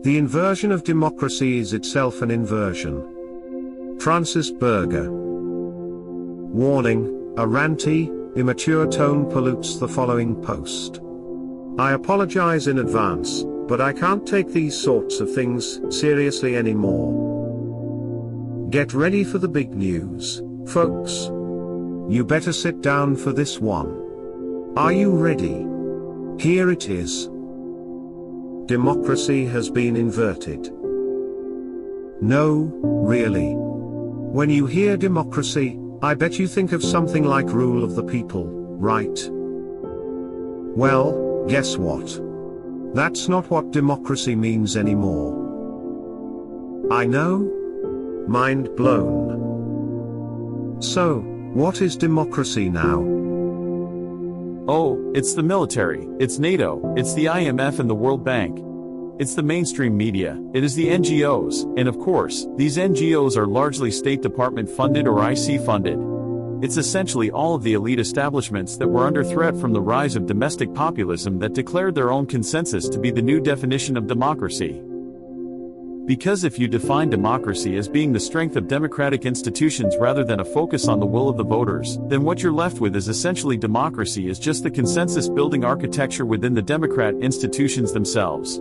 The inversion of democracy is itself an inversion. Francis Berger. Warning, a ranty, immature tone pollutes the following post. I apologize in advance, but I can't take these sorts of things seriously anymore. Get ready for the big news, folks. You better sit down for this one. Are you ready? Here it is. Democracy has been inverted. No, really. When you hear democracy, I bet you think of something like rule of the people, right? Well, guess what? That's not what democracy means anymore. I know? Mind blown. So, what is democracy now? Oh, it's the military, it's NATO, it's the IMF and the World Bank. It's the mainstream media, it is the NGOs, and of course, these NGOs are largely State Department funded or IC funded. It's essentially all of the elite establishments that were under threat from the rise of domestic populism that declared their own consensus to be the new definition of democracy. Because if you define democracy as being the strength of democratic institutions rather than a focus on the will of the voters, then what you're left with is essentially democracy is just the consensus-building architecture within the democrat institutions themselves.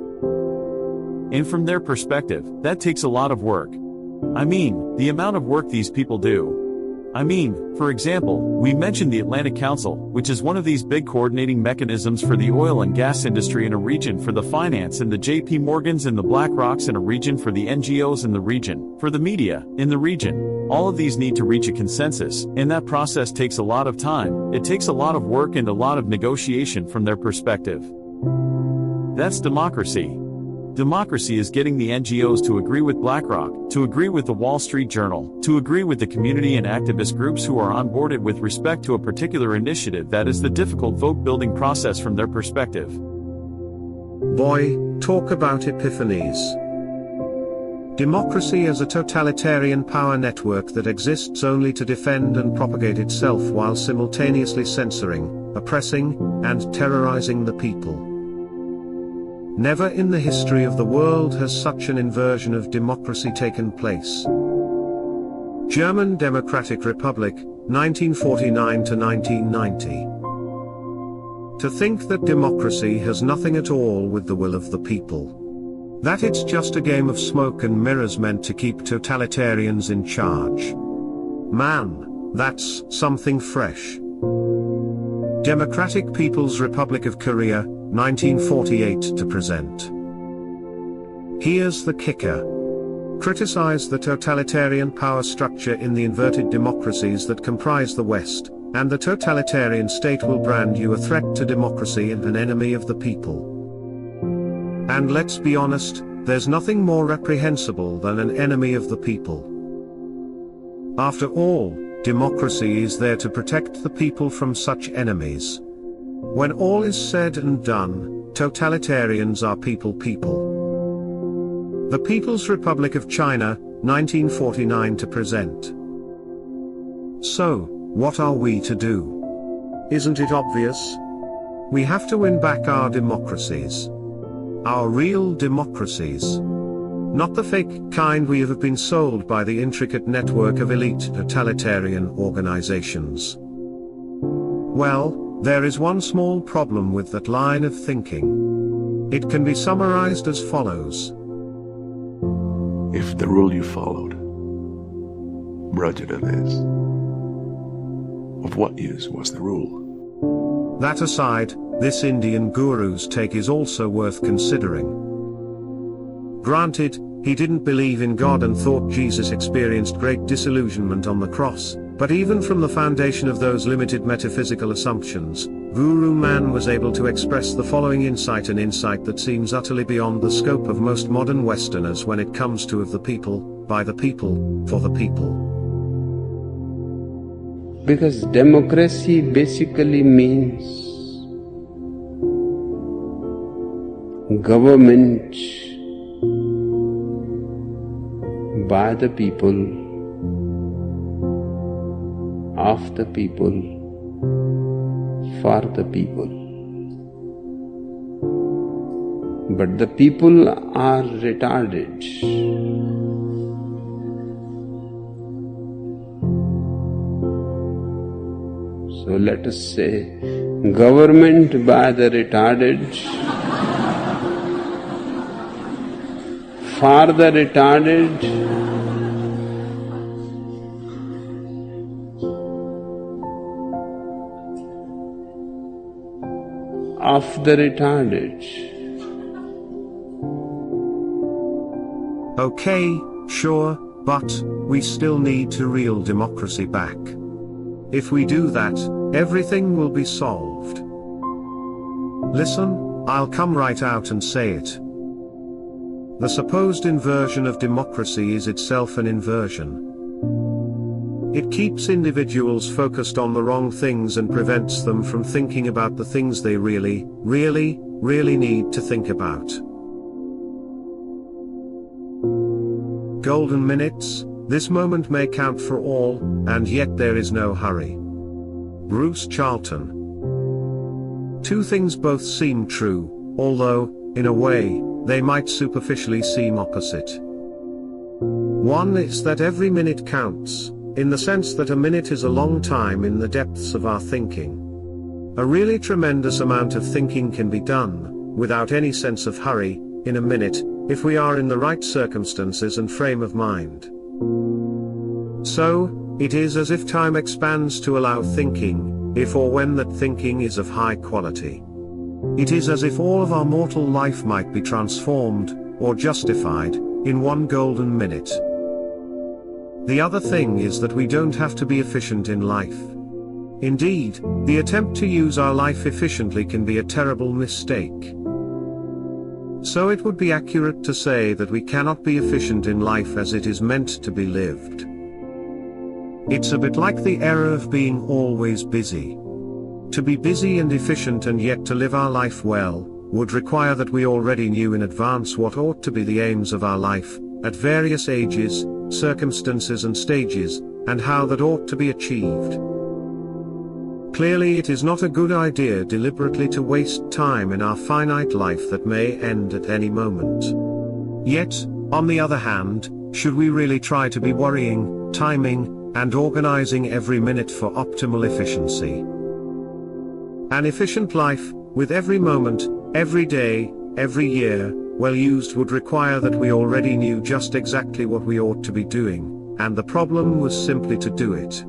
And from their perspective, that takes a lot of work. I mean, the amount of work these people do. I mean, for example, we mentioned the Atlantic Council, which is one of these big coordinating mechanisms for the oil and gas industry in a region, for the finance and the JP Morgans and the BlackRocks in a region, for the NGOs in the region, for the media in the region. All of these need to reach a consensus, and that process takes a lot of time. It takes a lot of work and a lot of negotiation from their perspective. That's democracy. Democracy is getting the NGOs to agree with BlackRock, to agree with the Wall Street Journal, to agree with the community and activist groups who are onboarded with respect to a particular initiative. That is the difficult vote-building process from their perspective. Boy, talk about epiphanies. Democracy as a totalitarian power network that exists only to defend and propagate itself while simultaneously censoring, oppressing, and terrorizing the people. Never in the history of the world has such an inversion of democracy taken place. German Democratic Republic, 1949 to 1990. To think that democracy has nothing at all with the will of the people. That it's just a game of smoke and mirrors meant to keep totalitarians in charge. Man, that's something fresh. Democratic People's Republic of Korea, 1948 to present. Here's the kicker. Criticize the totalitarian power structure in the inverted democracies that comprise the West, and the totalitarian state will brand you a threat to democracy and an enemy of the people. And let's be honest, there's nothing more reprehensible than an enemy of the people. After all, democracy is there to protect the people from such enemies. When all is said and done, totalitarians are people. The People's Republic of China, 1949 to present. So, what are we to do? Isn't it obvious? We have to win back our democracies. Our real democracies. Not the fake kind we have been sold by the intricate network of elite totalitarian organizations. Well, there is one small problem with that line of thinking. It can be summarized as follows. If the rule you followed brought you to this, of what use was the rule? That aside, this Indian guru's take is also worth considering. Granted, he didn't believe in God and thought Jesus experienced great disillusionment on the cross, but even from the foundation of those limited metaphysical assumptions, Guru Man was able to express the following insight, an insight that seems utterly beyond the scope of most modern Westerners when it comes to of the people, by the people, for the people. Because democracy basically means government by the people, of the people, for the people. but the people are retarded. So let us say, government by the retarded, for the retarded, of the retarded. Okay, sure, but we still need to reel democracy back. If we do that, everything will be solved. Listen, I'll come right out and say it. The supposed inversion of democracy is itself an inversion. It keeps individuals focused on the wrong things and prevents them from thinking about the things they really need to think about. Golden minutes, this moment may count for all, and yet there is no hurry. Bruce Charlton. Two things both seem true, although, in a way, they might superficially seem opposite. One is that every minute counts, in the sense that a minute is a long time in the depths of our thinking. A really tremendous amount of thinking can be done, without any sense of hurry, in a minute, if we are in the right circumstances and frame of mind. So, it is as if time expands to allow thinking, if or when that thinking is of high quality. It is as if all of our mortal life might be transformed, or justified, in one golden minute. The other thing is that we don't have to be efficient in life. Indeed, the attempt to use our life efficiently can be a terrible mistake. So it would be accurate to say that we cannot be efficient in life as it is meant to be lived. It's a bit like the error of being always busy. To be busy and efficient and yet to live our life well, would require that we already knew in advance what ought to be the aims of our life, at various ages, circumstances and stages, and how that ought to be achieved. Clearly it is not a good idea deliberately to waste time in our finite life that may end at any moment. Yet, on the other hand, should we really try to be worrying, timing, and organizing every minute for optimal efficiency? An efficient life, with every moment, every day, every year, well used would require that we already knew just exactly what we ought to be doing, and the problem was simply to do it.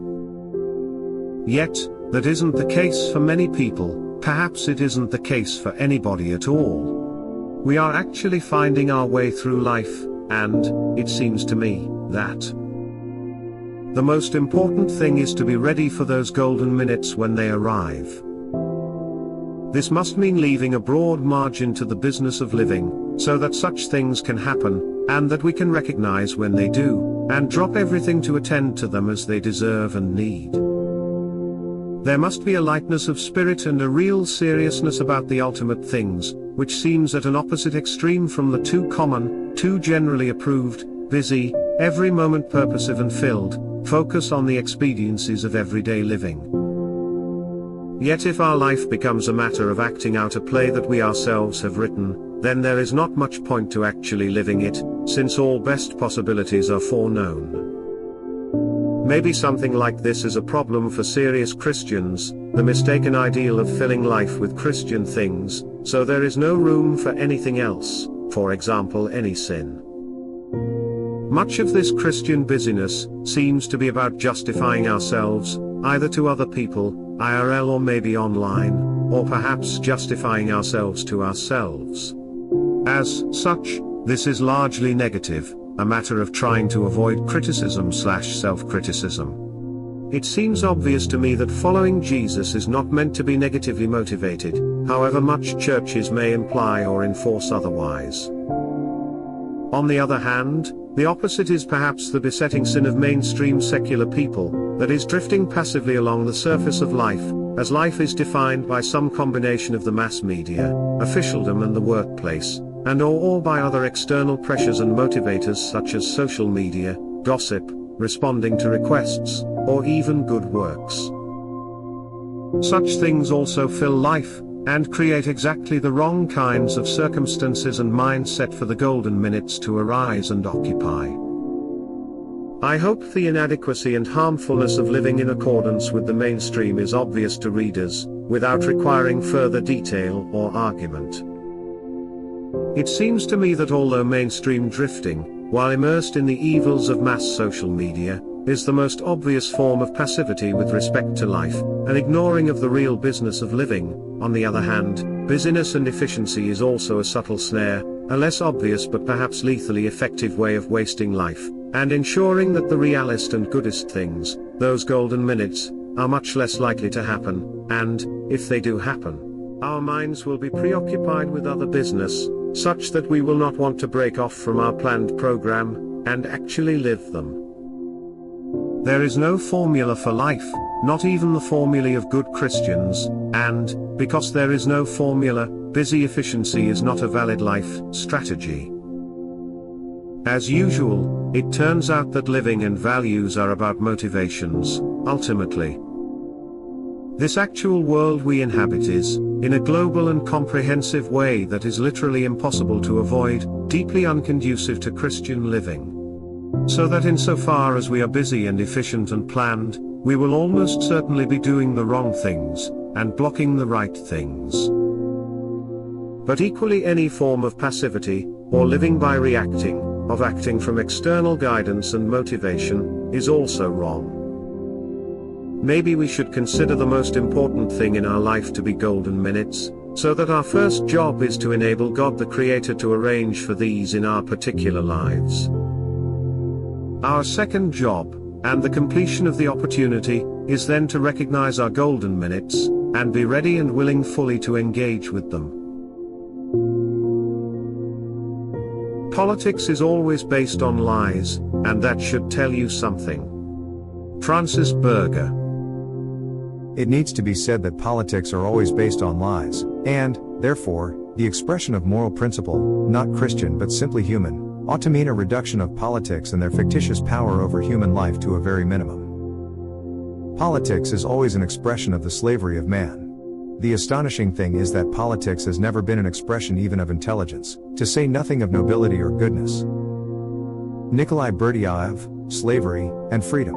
Yet, that isn't the case for many people, perhaps it isn't the case for anybody at all. We are actually finding our way through life, and, it seems to me, that the most important thing is to be ready for those golden minutes when they arrive. This must mean leaving a broad margin to the business of living, so that such things can happen, and that we can recognize when they do, and drop everything to attend to them as they deserve and need. There must be a lightness of spirit and a real seriousness about the ultimate things, which seems at an opposite extreme from the too common, too generally approved, busy, every moment purposive and filled, focus on the expediencies of everyday living. Yet if our life becomes a matter of acting out a play that we ourselves have written, then there is not much point to actually living it, since all best possibilities are foreknown. Maybe something like this is a problem for serious Christians, the mistaken ideal of filling life with Christian things, so there is no room for anything else, for example any sin. Much of this Christian busyness seems to be about justifying ourselves, either to other people, IRL or maybe online, or perhaps justifying ourselves to ourselves. As such, this is largely negative, a matter of trying to avoid criticism/self-criticism. It seems obvious to me that following Jesus is not meant to be negatively motivated, however much churches may imply or enforce otherwise. On the other hand, the opposite is perhaps the besetting sin of mainstream secular people, that is drifting passively along the surface of life, as life is defined by some combination of the mass media, officialdom and the workplace, and or by other external pressures and motivators such as social media, gossip, responding to requests, or even good works. Such things also fill life, and create exactly the wrong kinds of circumstances and mindset for the golden minutes to arise and occupy. I hope the inadequacy and harmfulness of living in accordance with the mainstream is obvious to readers, without requiring further detail or argument. It seems to me that although mainstream drifting, while immersed in the evils of mass social media, is the most obvious form of passivity with respect to life, an ignoring of the real business of living, on the other hand, busyness and efficiency is also a subtle snare, a less obvious but perhaps lethally effective way of wasting life, and ensuring that the realist and goodest things, those golden minutes, are much less likely to happen, and, if they do happen, our minds will be preoccupied with other business, such that we will not want to break off from our planned program, and actually live them. There is no formula for life, not even the formulae of good Christians, and, because there is no formula, busy efficiency is not a valid life strategy. As usual, it turns out that living and values are about motivations, ultimately. This actual world we inhabit is, in a global and comprehensive way that is literally impossible to avoid, deeply unconducive to Christian living. So that insofar as we are busy and efficient and planned, we will almost certainly be doing the wrong things, and blocking the right things. But equally any form of passivity, or living by reacting, of acting from external guidance and motivation, is also wrong. Maybe we should consider the most important thing in our life to be golden minutes, so that our first job is to enable God the Creator to arrange for these in our particular lives. Our second job, and the completion of the opportunity, is then to recognize our golden minutes, and be ready and willing fully to engage with them. Politics is always based on lies, and that should tell you something. Francis Berger. It needs to be said that politics are always based on lies, and, therefore, the expression of moral principle, not Christian but simply human, ought to mean a reduction of politics and their fictitious power over human life to a very minimum. Politics is always an expression of the slavery of man. The astonishing thing is that politics has never been an expression even of intelligence, to say nothing of nobility or goodness. Nikolai Berdyaev, Slavery and Freedom.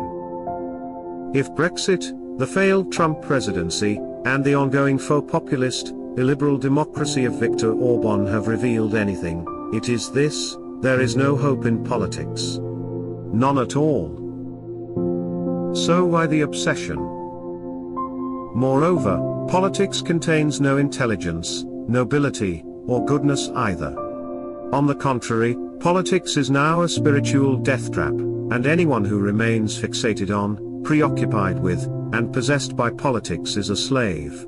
If Brexit, the failed Trump presidency, and the ongoing faux populist, illiberal democracy of Viktor Orban have revealed anything, it is this: there is no hope in politics. None at all. So why the obsession? Moreover, politics contains no intelligence, nobility, or goodness either. On the contrary, politics is now a spiritual death trap, and anyone who remains fixated on, preoccupied with, and possessed by politics is a slave.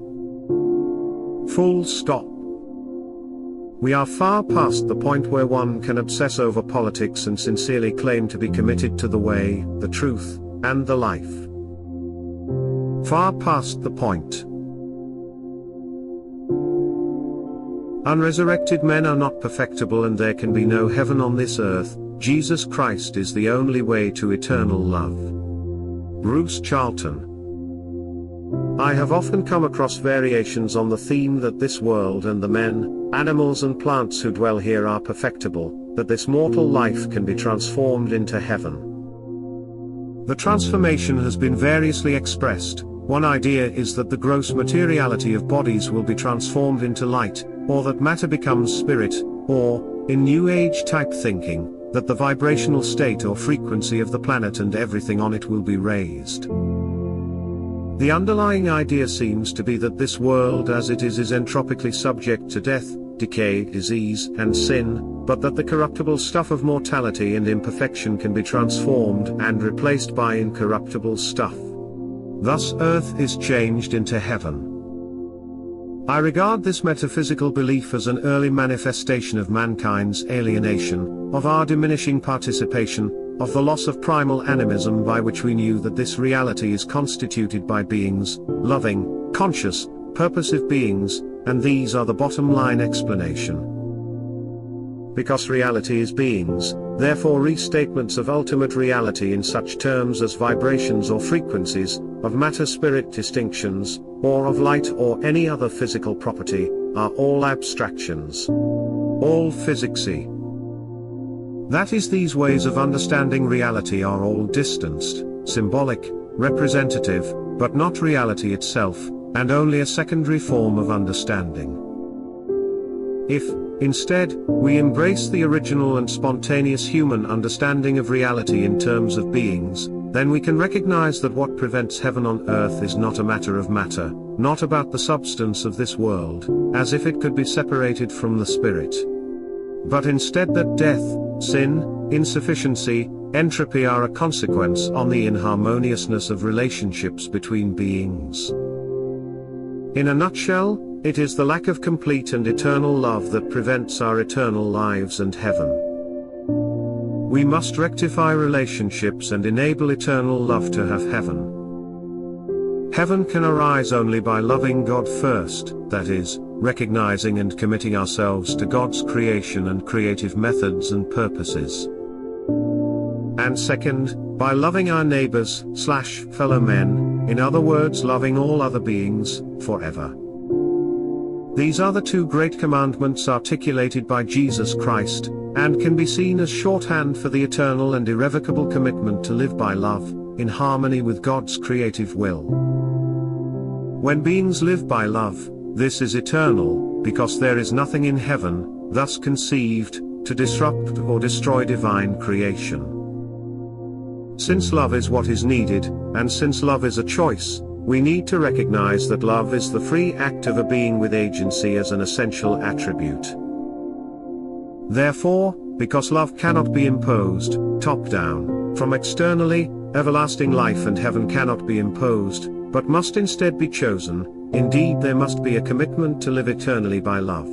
Full stop. We are far past the point where one can obsess over politics and sincerely claim to be committed to the way, the truth, and the life. Far past the point. Unresurrected men are not perfectible, and there can be no heaven on this earth. Jesus Christ is the only way to eternal love. Bruce Charlton. I have often come across variations on the theme that this world and the men, animals and plants who dwell here are perfectible, that this mortal life can be transformed into heaven. The transformation has been variously expressed. One idea is that the gross materiality of bodies will be transformed into light, or that matter becomes spirit, or, in New Age type thinking, that the vibrational state or frequency of the planet and everything on it will be raised. The underlying idea seems to be that this world as it is entropically subject to death, decay, disease, and sin, but that the corruptible stuff of mortality and imperfection can be transformed and replaced by incorruptible stuff. Thus earth is changed into heaven. I regard this metaphysical belief as an early manifestation of mankind's alienation, of our diminishing participation, of the loss of primal animism by which we knew that this reality is constituted by beings, loving, conscious, purposive beings, and these are the bottom line explanation. because reality is beings, therefore restatements of ultimate reality in such terms as vibrations or frequencies, of matter-spirit distinctions, or of light or any other physical property, are all abstractions. All physicsy. That is, these ways of understanding reality are all distanced, symbolic, representative, but not reality itself, and only a secondary form of understanding. If, instead, we embrace the original and spontaneous human understanding of reality in terms of beings, then we can recognize that what prevents heaven on earth is not a matter of matter, not about the substance of this world, as if it could be separated from the spirit. But instead that death, sin, insufficiency, entropy are a consequence on the inharmoniousness of relationships between beings. In a nutshell, it is the lack of complete and eternal love that prevents our eternal lives and heaven. We must rectify relationships and enable eternal love to have heaven. Heaven can arise only by loving God first, that is, recognizing and committing ourselves to God's creation and creative methods and purposes. And second, by loving our neighbors/fellow men, in other words loving all other beings, forever. These are the two great commandments articulated by Jesus Christ, and can be seen as shorthand for the eternal and irrevocable commitment to live by love, in harmony with God's creative will. When beings live by love, this is eternal, because there is nothing in heaven, thus conceived, to disrupt or destroy divine creation. Since love is what is needed, and since love is a choice, we need to recognize that love is the free act of a being with agency as an essential attribute. Therefore, because love cannot be imposed, top-down, from externally, everlasting life and heaven cannot be imposed, but must instead be chosen. Indeed, there must be a commitment to live eternally by love.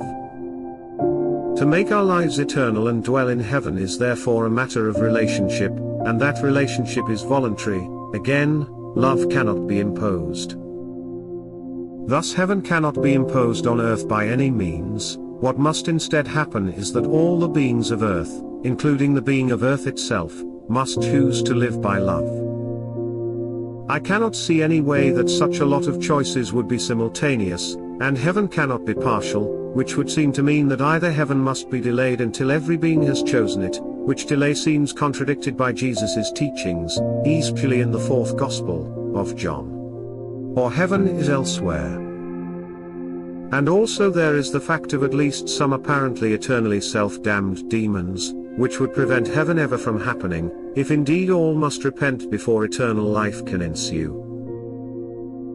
To make our lives eternal and dwell in heaven is therefore a matter of relationship, and that relationship is voluntary. Again, love cannot be imposed. Thus heaven cannot be imposed on earth by any means. What must instead happen is that all the beings of earth, including the being of earth itself, must choose to live by love. I cannot see any way that such a lot of choices would be simultaneous, and heaven cannot be partial, which would seem to mean that either heaven must be delayed until every being has chosen it, which delay seems contradicted by Jesus' teachings, especially in the 4th Gospel of John. Or heaven is elsewhere. And also there is the fact of at least some apparently eternally self-damned demons, which would prevent heaven ever from happening, if indeed all must repent before eternal life can ensue.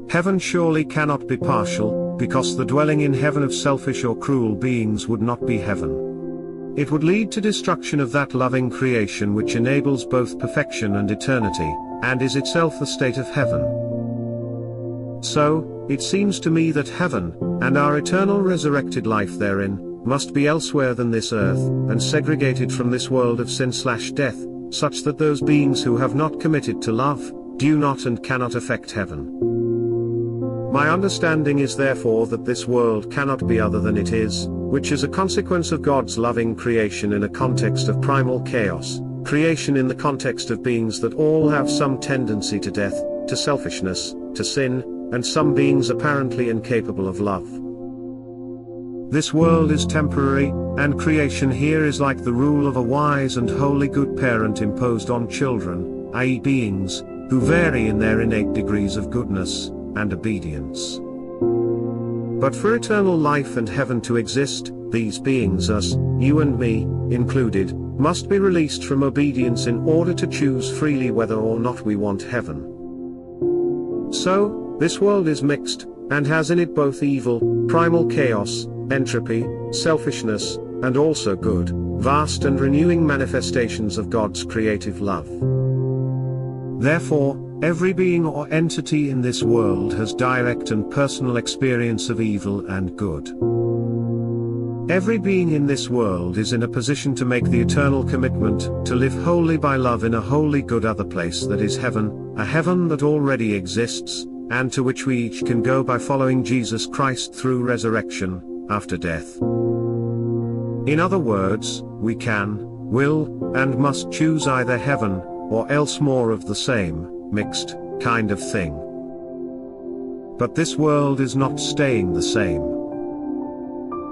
Heaven surely cannot be partial, because the dwelling in heaven of selfish or cruel beings would not be heaven. It would lead to destruction of that loving creation which enables both perfection and eternity, and is itself the state of heaven. So, it seems to me that heaven, and our eternal resurrected life therein, must be elsewhere than this earth, and segregated from this world of sin/death, such that those beings who have not committed to love, do not and cannot affect heaven. My understanding is therefore that this world cannot be other than it is, which is a consequence of God's loving creation in a context of primal chaos, creation in the context of beings that all have some tendency to death, to selfishness, to sin, and some beings apparently incapable of love. This world is temporary, and creation here is like the rule of a wise and wholly good parent imposed on children, i.e. beings, who vary in their innate degrees of goodness and obedience. But for eternal life and heaven to exist, these beings, us, you and me, included, must be released from obedience in order to choose freely whether or not we want heaven. So, this world is mixed, and has in it both evil, primal chaos, entropy, selfishness, and also good, vast and renewing manifestations of God's creative love. Therefore, every being or entity in this world has direct and personal experience of evil and good. Every being in this world is in a position to make the eternal commitment to live wholly by love in a wholly good other place that is heaven, a heaven that already exists, and to which we each can go by following Jesus Christ through resurrection, after death. In other words, we can, will, and must choose either heaven, or else more of the same, mixed, kind of thing. But this world is not staying the same.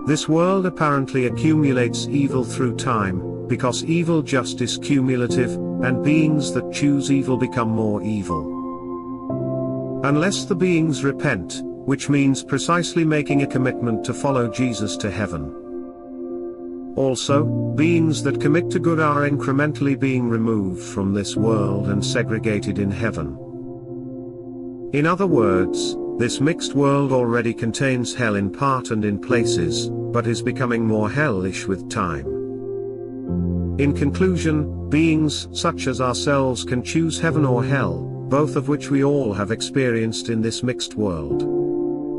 This world apparently accumulates evil through time, because evil just is cumulative, and beings that choose evil become more evil. Unless the beings repent, which means precisely making a commitment to follow Jesus to heaven. Also, beings that commit to good are incrementally being removed from this world and segregated in heaven. In other words, this mixed world already contains hell in part and in places, but is becoming more hellish with time. In conclusion, beings such as ourselves can choose heaven or hell, both of which we all have experienced in this mixed world.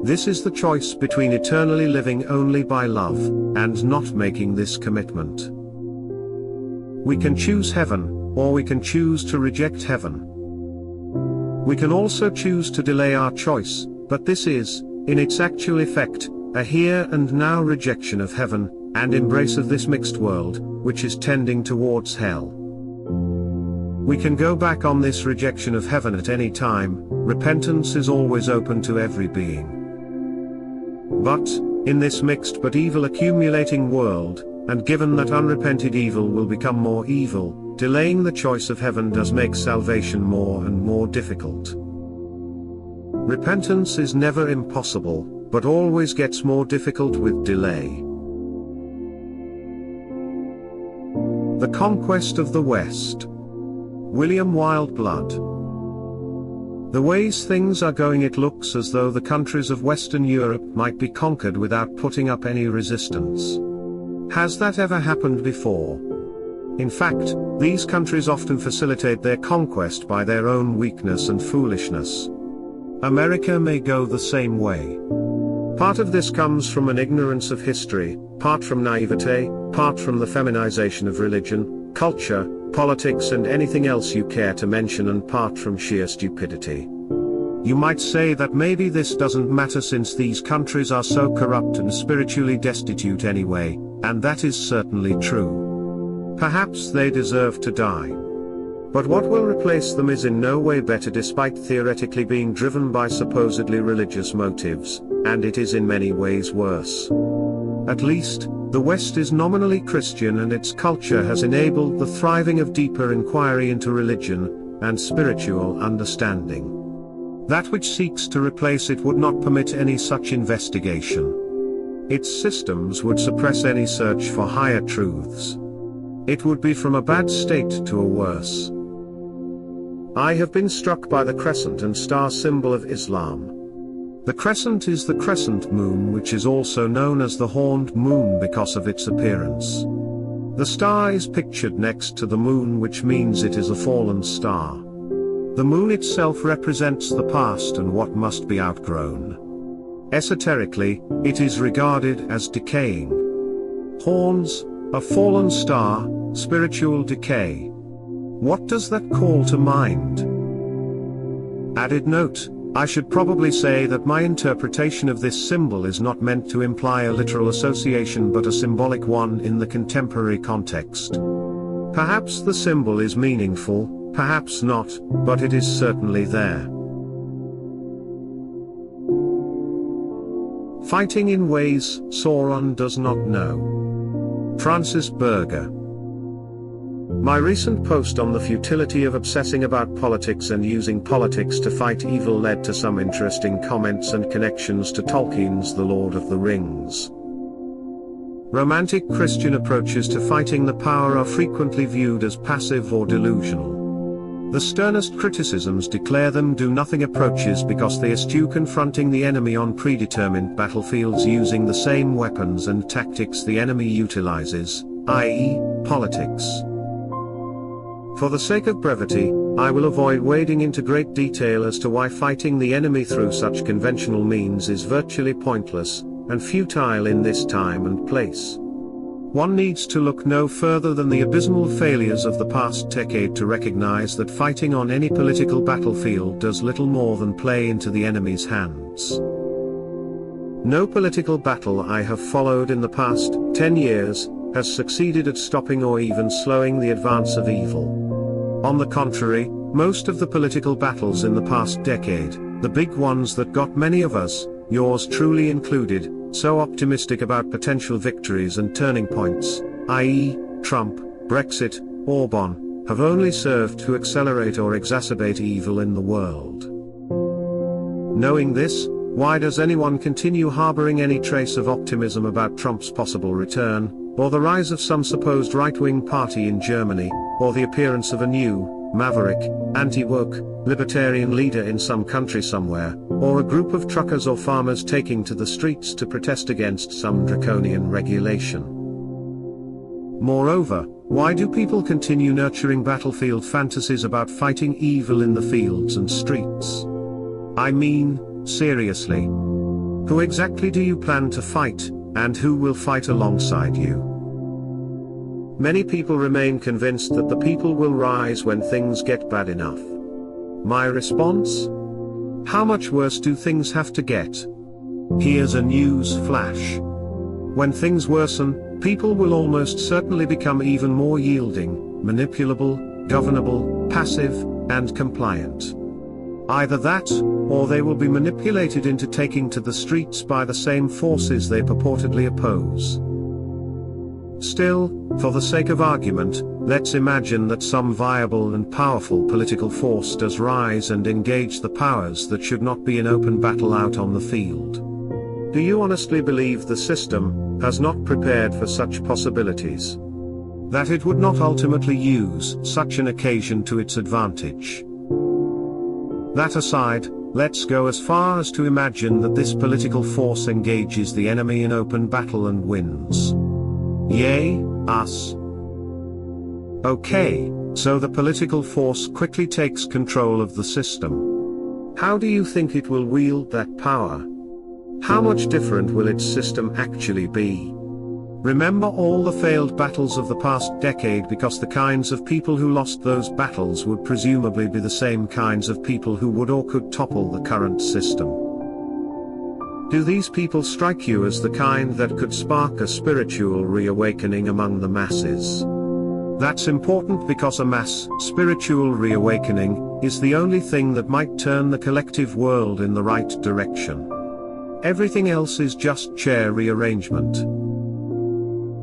This is the choice between eternally living only by love, and not making this commitment. We can choose heaven, or we can choose to reject heaven. We can also choose to delay our choice, but this is, in its actual effect, a here and now rejection of heaven, and embrace of this mixed world, which is tending towards hell. We can go back on this rejection of heaven at any time. Repentance is always open to every being. But, in this mixed but evil accumulating world, and given that unrepented evil will become more evil, delaying the choice of heaven does make salvation more and more difficult. Repentance is never impossible, but always gets more difficult with delay. The Conquest of the West. William Wildblood. The ways things are going, it looks as though the countries of Western Europe might be conquered without putting up any resistance. Has that ever happened before? In fact, these countries often facilitate their conquest by their own weakness and foolishness. America may go the same way. Part of this comes from an ignorance of history, part from naivete, part from the feminization of religion, culture, politics and anything else you care to mention, and part from sheer stupidity. You might say that maybe this doesn't matter since these countries are so corrupt and spiritually destitute anyway, and that is certainly true. Perhaps they deserve to die. But what will replace them is in no way better, despite theoretically being driven by supposedly religious motives, and it is in many ways worse. At least, the West is nominally Christian, and its culture has enabled the thriving of deeper inquiry into religion, and spiritual understanding. That which seeks to replace it would not permit any such investigation. Its systems would suppress any search for higher truths. It would be from a bad state to a worse. I have been struck by the crescent and star symbol of Islam. The crescent is the crescent moon, which is also known as the horned moon because of its appearance. The star is pictured next to the moon, which means it is a fallen star. The moon itself represents the past and what must be outgrown. Esoterically, it is regarded as decaying. Horns, a fallen star, spiritual decay. What does that call to mind? Added note: I should probably say that my interpretation of this symbol is not meant to imply a literal association but a symbolic one in the contemporary context. Perhaps the symbol is meaningful, perhaps not, but it is certainly there. Fighting in ways Sauron does not know. Francis Berger. My recent post on the futility of obsessing about politics and using politics to fight evil led to some interesting comments and connections to Tolkien's The Lord of the Rings. Romantic Christian approaches to fighting the power are frequently viewed as passive or delusional. The sternest criticisms declare them do-nothing approaches because they eschew confronting the enemy on predetermined battlefields using the same weapons and tactics the enemy utilizes, i.e., politics. For the sake of brevity, I will avoid wading into great detail as to why fighting the enemy through such conventional means is virtually pointless, and futile in this time and place. One needs to look no further than the abysmal failures of the past decade to recognize that fighting on any political battlefield does little more than play into the enemy's hands. No political battle I have followed in the past 10 years has succeeded at stopping or even slowing the advance of evil. On the contrary, most of the political battles in the past decade, the big ones that got many of us, yours truly included, so optimistic about potential victories and turning points, i.e., Trump, Brexit, Orban, have only served to accelerate or exacerbate evil in the world. Knowing this, why does anyone continue harboring any trace of optimism about Trump's possible return, or the rise of some supposed right-wing party in Germany, or the appearance of a new, maverick, anti-woke, libertarian leader in some country somewhere, or a group of truckers or farmers taking to the streets to protest against some draconian regulation? Moreover, why do people continue nurturing battlefield fantasies about fighting evil in the fields and streets? I mean, seriously. Who exactly do you plan to fight, and who will fight alongside you? Many people remain convinced that the people will rise when things get bad enough. My response? How much worse do things have to get? Here's a news flash. When things worsen, people will almost certainly become even more yielding, manipulable, governable, passive, and compliant. Either that, or they will be manipulated into taking to the streets by the same forces they purportedly oppose. Still, for the sake of argument, let's imagine that some viable and powerful political force does rise and engage the powers that should not be in open battle out on the field. Do you honestly believe the system has not prepared for such possibilities? That it would not ultimately use such an occasion to its advantage? That aside, let's go as far as to imagine that this political force engages the enemy in open battle and wins. Yay, us. Okay, so the political force quickly takes control of the system. How do you think it will wield that power? How much different will its system actually be? Remember all the failed battles of the past decade, because the kinds of people who lost those battles would presumably be the same kinds of people who would or could topple the current system. Do these people strike you as the kind that could spark a spiritual reawakening among the masses? That's important because a mass spiritual reawakening is the only thing that might turn the collective world in the right direction. Everything else is just chair rearrangement.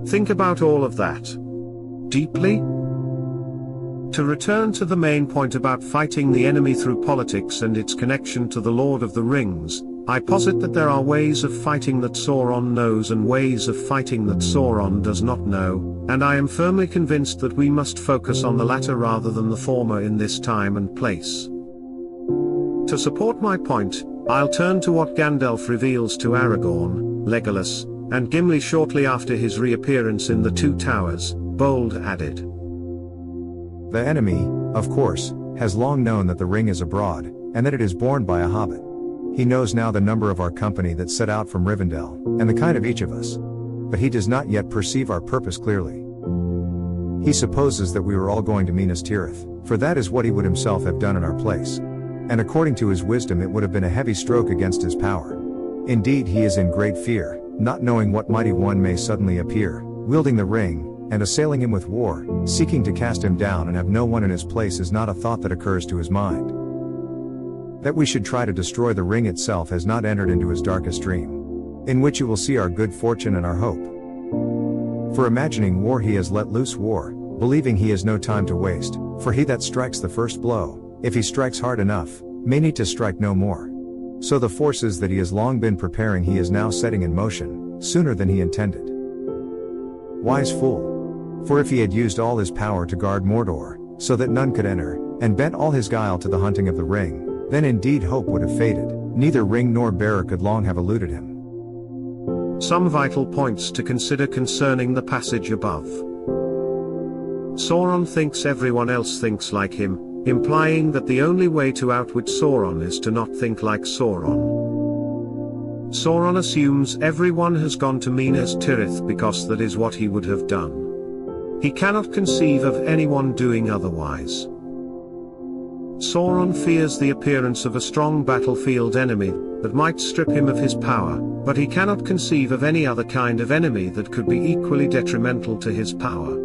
Think about all of that deeply. To return to the main point about fighting the enemy through politics and its connection to the Lord of the Rings, I posit that there are ways of fighting that Sauron knows and ways of fighting that Sauron does not know, and I am firmly convinced that we must focus on the latter rather than the former in this time and place. To support my point, I'll turn to what Gandalf reveals to Aragorn, Legolas, and Gimli shortly after his reappearance in the Two Towers. Bold added. The enemy, of course, has long known that the ring is abroad, and that it is borne by a hobbit. He knows now the number of our company that set out from Rivendell, and the kind of each of us. But he does not yet perceive our purpose clearly. He supposes that we were all going to Minas Tirith, for that is what he would himself have done in our place. And according to his wisdom it would have been a heavy stroke against his power. Indeed, he is in great fear, not knowing what mighty one may suddenly appear, wielding the ring, and assailing him with war, seeking to cast him down and have no one in his place is not a thought that occurs to his mind. That we should try to destroy the ring itself has not entered into his darkest dream, in which you will see our good fortune and our hope. For imagining war he has let loose war, believing he has no time to waste, for he that strikes the first blow, if he strikes hard enough, may need to strike no more. So the forces that he has long been preparing he is now setting in motion, sooner than he intended. Wise fool! For if he had used all his power to guard Mordor, so that none could enter, and bent all his guile to the hunting of the ring, then indeed hope would have faded, neither ring nor bearer could long have eluded him. Some vital points to consider concerning the passage above. Sauron thinks everyone else thinks like him, implying that the only way to outwit Sauron is to not think like Sauron. Sauron assumes everyone has gone to Minas Tirith because that is what he would have done. He cannot conceive of anyone doing otherwise. Sauron fears the appearance of a strong battlefield enemy that might strip him of his power, but he cannot conceive of any other kind of enemy that could be equally detrimental to his power.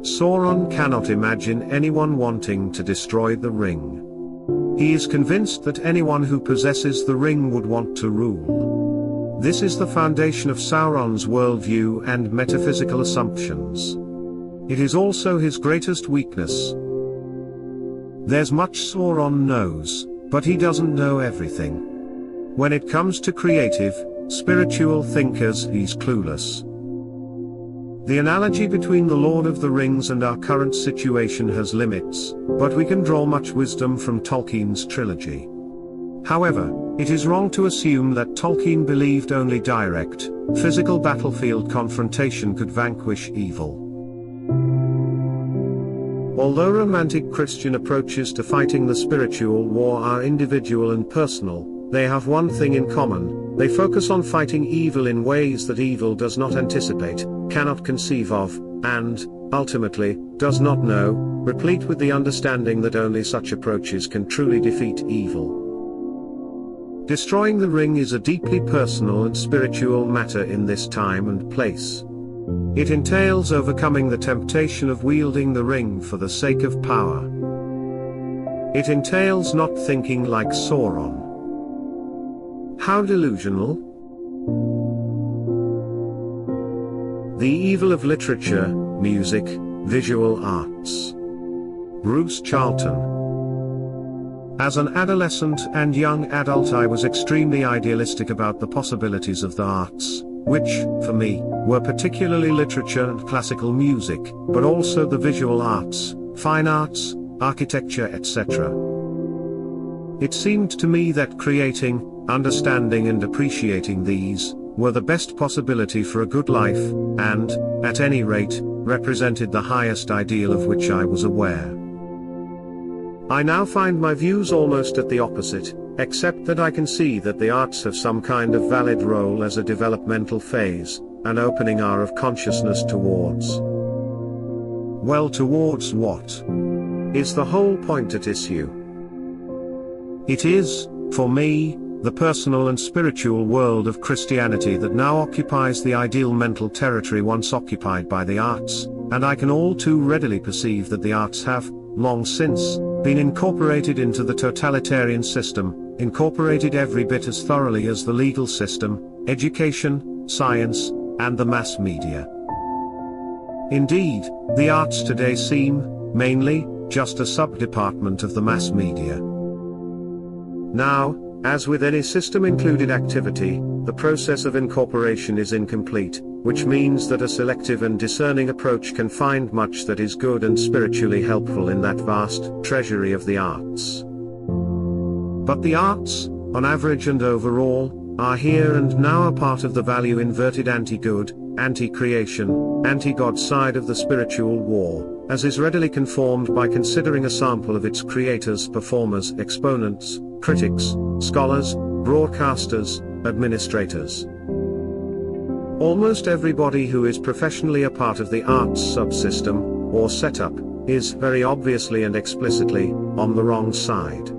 Sauron cannot imagine anyone wanting to destroy the ring. He is convinced that anyone who possesses the ring would want to rule. This is the foundation of Sauron's worldview and metaphysical assumptions. It is also his greatest weakness. There's much Sauron knows, but he doesn't know everything. When it comes to creative, spiritual thinkers, he's clueless. The analogy between the Lord of the Rings and our current situation has limits, but we can draw much wisdom from Tolkien's trilogy. However, it is wrong to assume that Tolkien believed only direct, physical battlefield confrontation could vanquish evil. Although romantic Christian approaches to fighting the spiritual war are individual and personal, they have one thing in common: they focus on fighting evil in ways that evil does not anticipate, cannot conceive of, and, ultimately, does not know, replete with the understanding that only such approaches can truly defeat evil. Destroying the ring is a deeply personal and spiritual matter in this time and place. It entails overcoming the temptation of wielding the ring for the sake of power. It entails not thinking like Sauron. How delusional? The evil of literature, music, visual arts. Bruce Charlton. As an adolescent and young adult, I was extremely idealistic about the possibilities of the arts, which, for me, were particularly literature and classical music, but also the visual arts, fine arts, architecture, etc. It seemed to me that creating, understanding and appreciating these were the best possibility for a good life, and, at any rate, represented the highest ideal of which I was aware. I now find my views almost at the opposite, except that I can see that the arts have some kind of valid role as a developmental phase, an opening hour of consciousness towards. Well, towards what? Is the whole point at issue. It is, for me, the personal and spiritual world of Christianity that now occupies the ideal mental territory once occupied by the arts, and I can all too readily perceive that the arts have, long since, been incorporated into the totalitarian system, incorporated every bit as thoroughly as the legal system, education, science, and the mass media. Indeed, the arts today seem, mainly, just a sub-department of the mass media. Now, as with any system-included activity, the process of incorporation is incomplete, which means that a selective and discerning approach can find much that is good and spiritually helpful in that vast treasury of the arts. But the arts, on average and overall, are here and now a part of the value-inverted anti-good, anti-creation, anti-God side of the spiritual war, as is readily conformed by considering a sample of its creators, performers, exponents, critics, scholars, broadcasters, administrators. Almost everybody who is professionally a part of the arts subsystem, or setup, is, very obviously and explicitly, on the wrong side.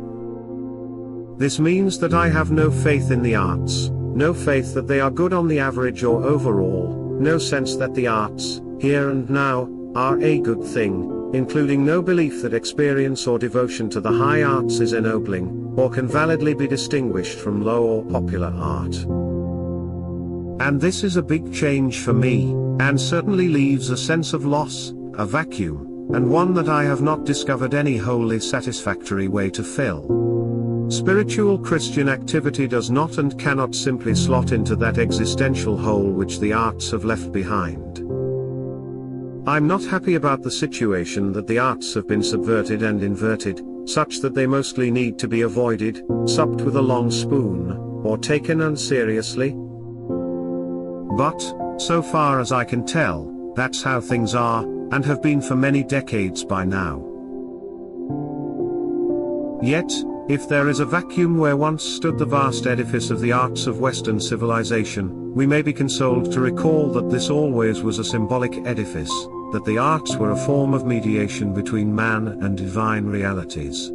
This means that I have no faith in the arts, no faith that they are good on the average or overall, no sense that the arts, here and now, are a good thing, including no belief that experience or devotion to the high arts is ennobling, or can validly be distinguished from low or popular art. And this is a big change for me, and certainly leaves a sense of loss, a vacuum, and one that I have not discovered any wholly satisfactory way to fill. Spiritual Christian activity does not and cannot simply slot into that existential hole which the arts have left behind. I'm not happy about the situation that the arts have been subverted and inverted, such that they mostly need to be avoided, supped with a long spoon, or taken unseriously. But, so far as I can tell, that's how things are, and have been for many decades by now. Yet, if there is a vacuum where once stood the vast edifice of the arts of Western civilization, we may be consoled to recall that this always was a symbolic edifice, that the arts were a form of mediation between man and divine realities.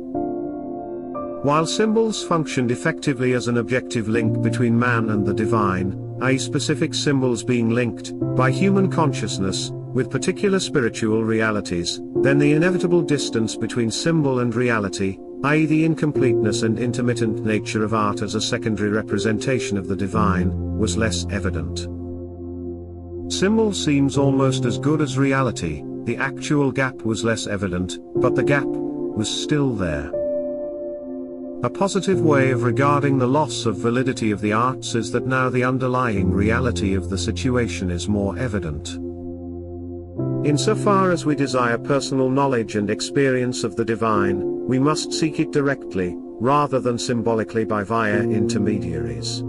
While symbols functioned effectively as an objective link between man and the divine, i.e. specific symbols being linked, by human consciousness, with particular spiritual realities, then the inevitable distance between symbol and reality, i.e. the incompleteness and intermittent nature of art as a secondary representation of the divine, was less evident. Symbol seems almost as good as reality, the actual gap was less evident, but the gap was still there. A positive way of regarding the loss of validity of the arts is that now the underlying reality of the situation is more evident. Insofar as we desire personal knowledge and experience of the divine, we must seek it directly, rather than symbolically via intermediaries.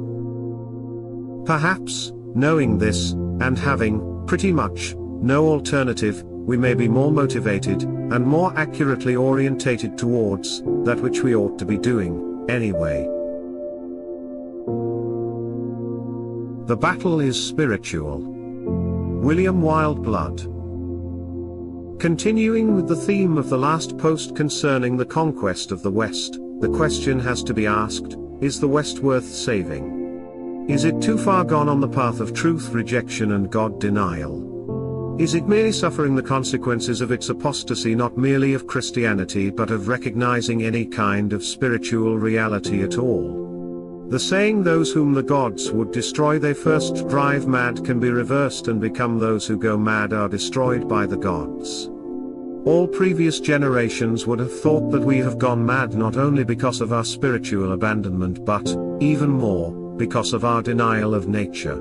Perhaps, knowing this, and having, pretty much, no alternative, we may be more motivated, and more accurately orientated towards, that which we ought to be doing, anyway. The battle is spiritual. William Wildblood. Continuing with the theme of the last post concerning the conquest of the West, the question has to be asked, is the West worth saving? Is it too far gone on the path of truth rejection and God denial? Is it merely suffering the consequences of its apostasy, not merely of Christianity but of recognizing any kind of spiritual reality at all? The saying those whom the gods would destroy they first drive mad can be reversed and become those who go mad are destroyed by the gods. All previous generations would have thought that we have gone mad not only because of our spiritual abandonment but, even more, because of our denial of nature.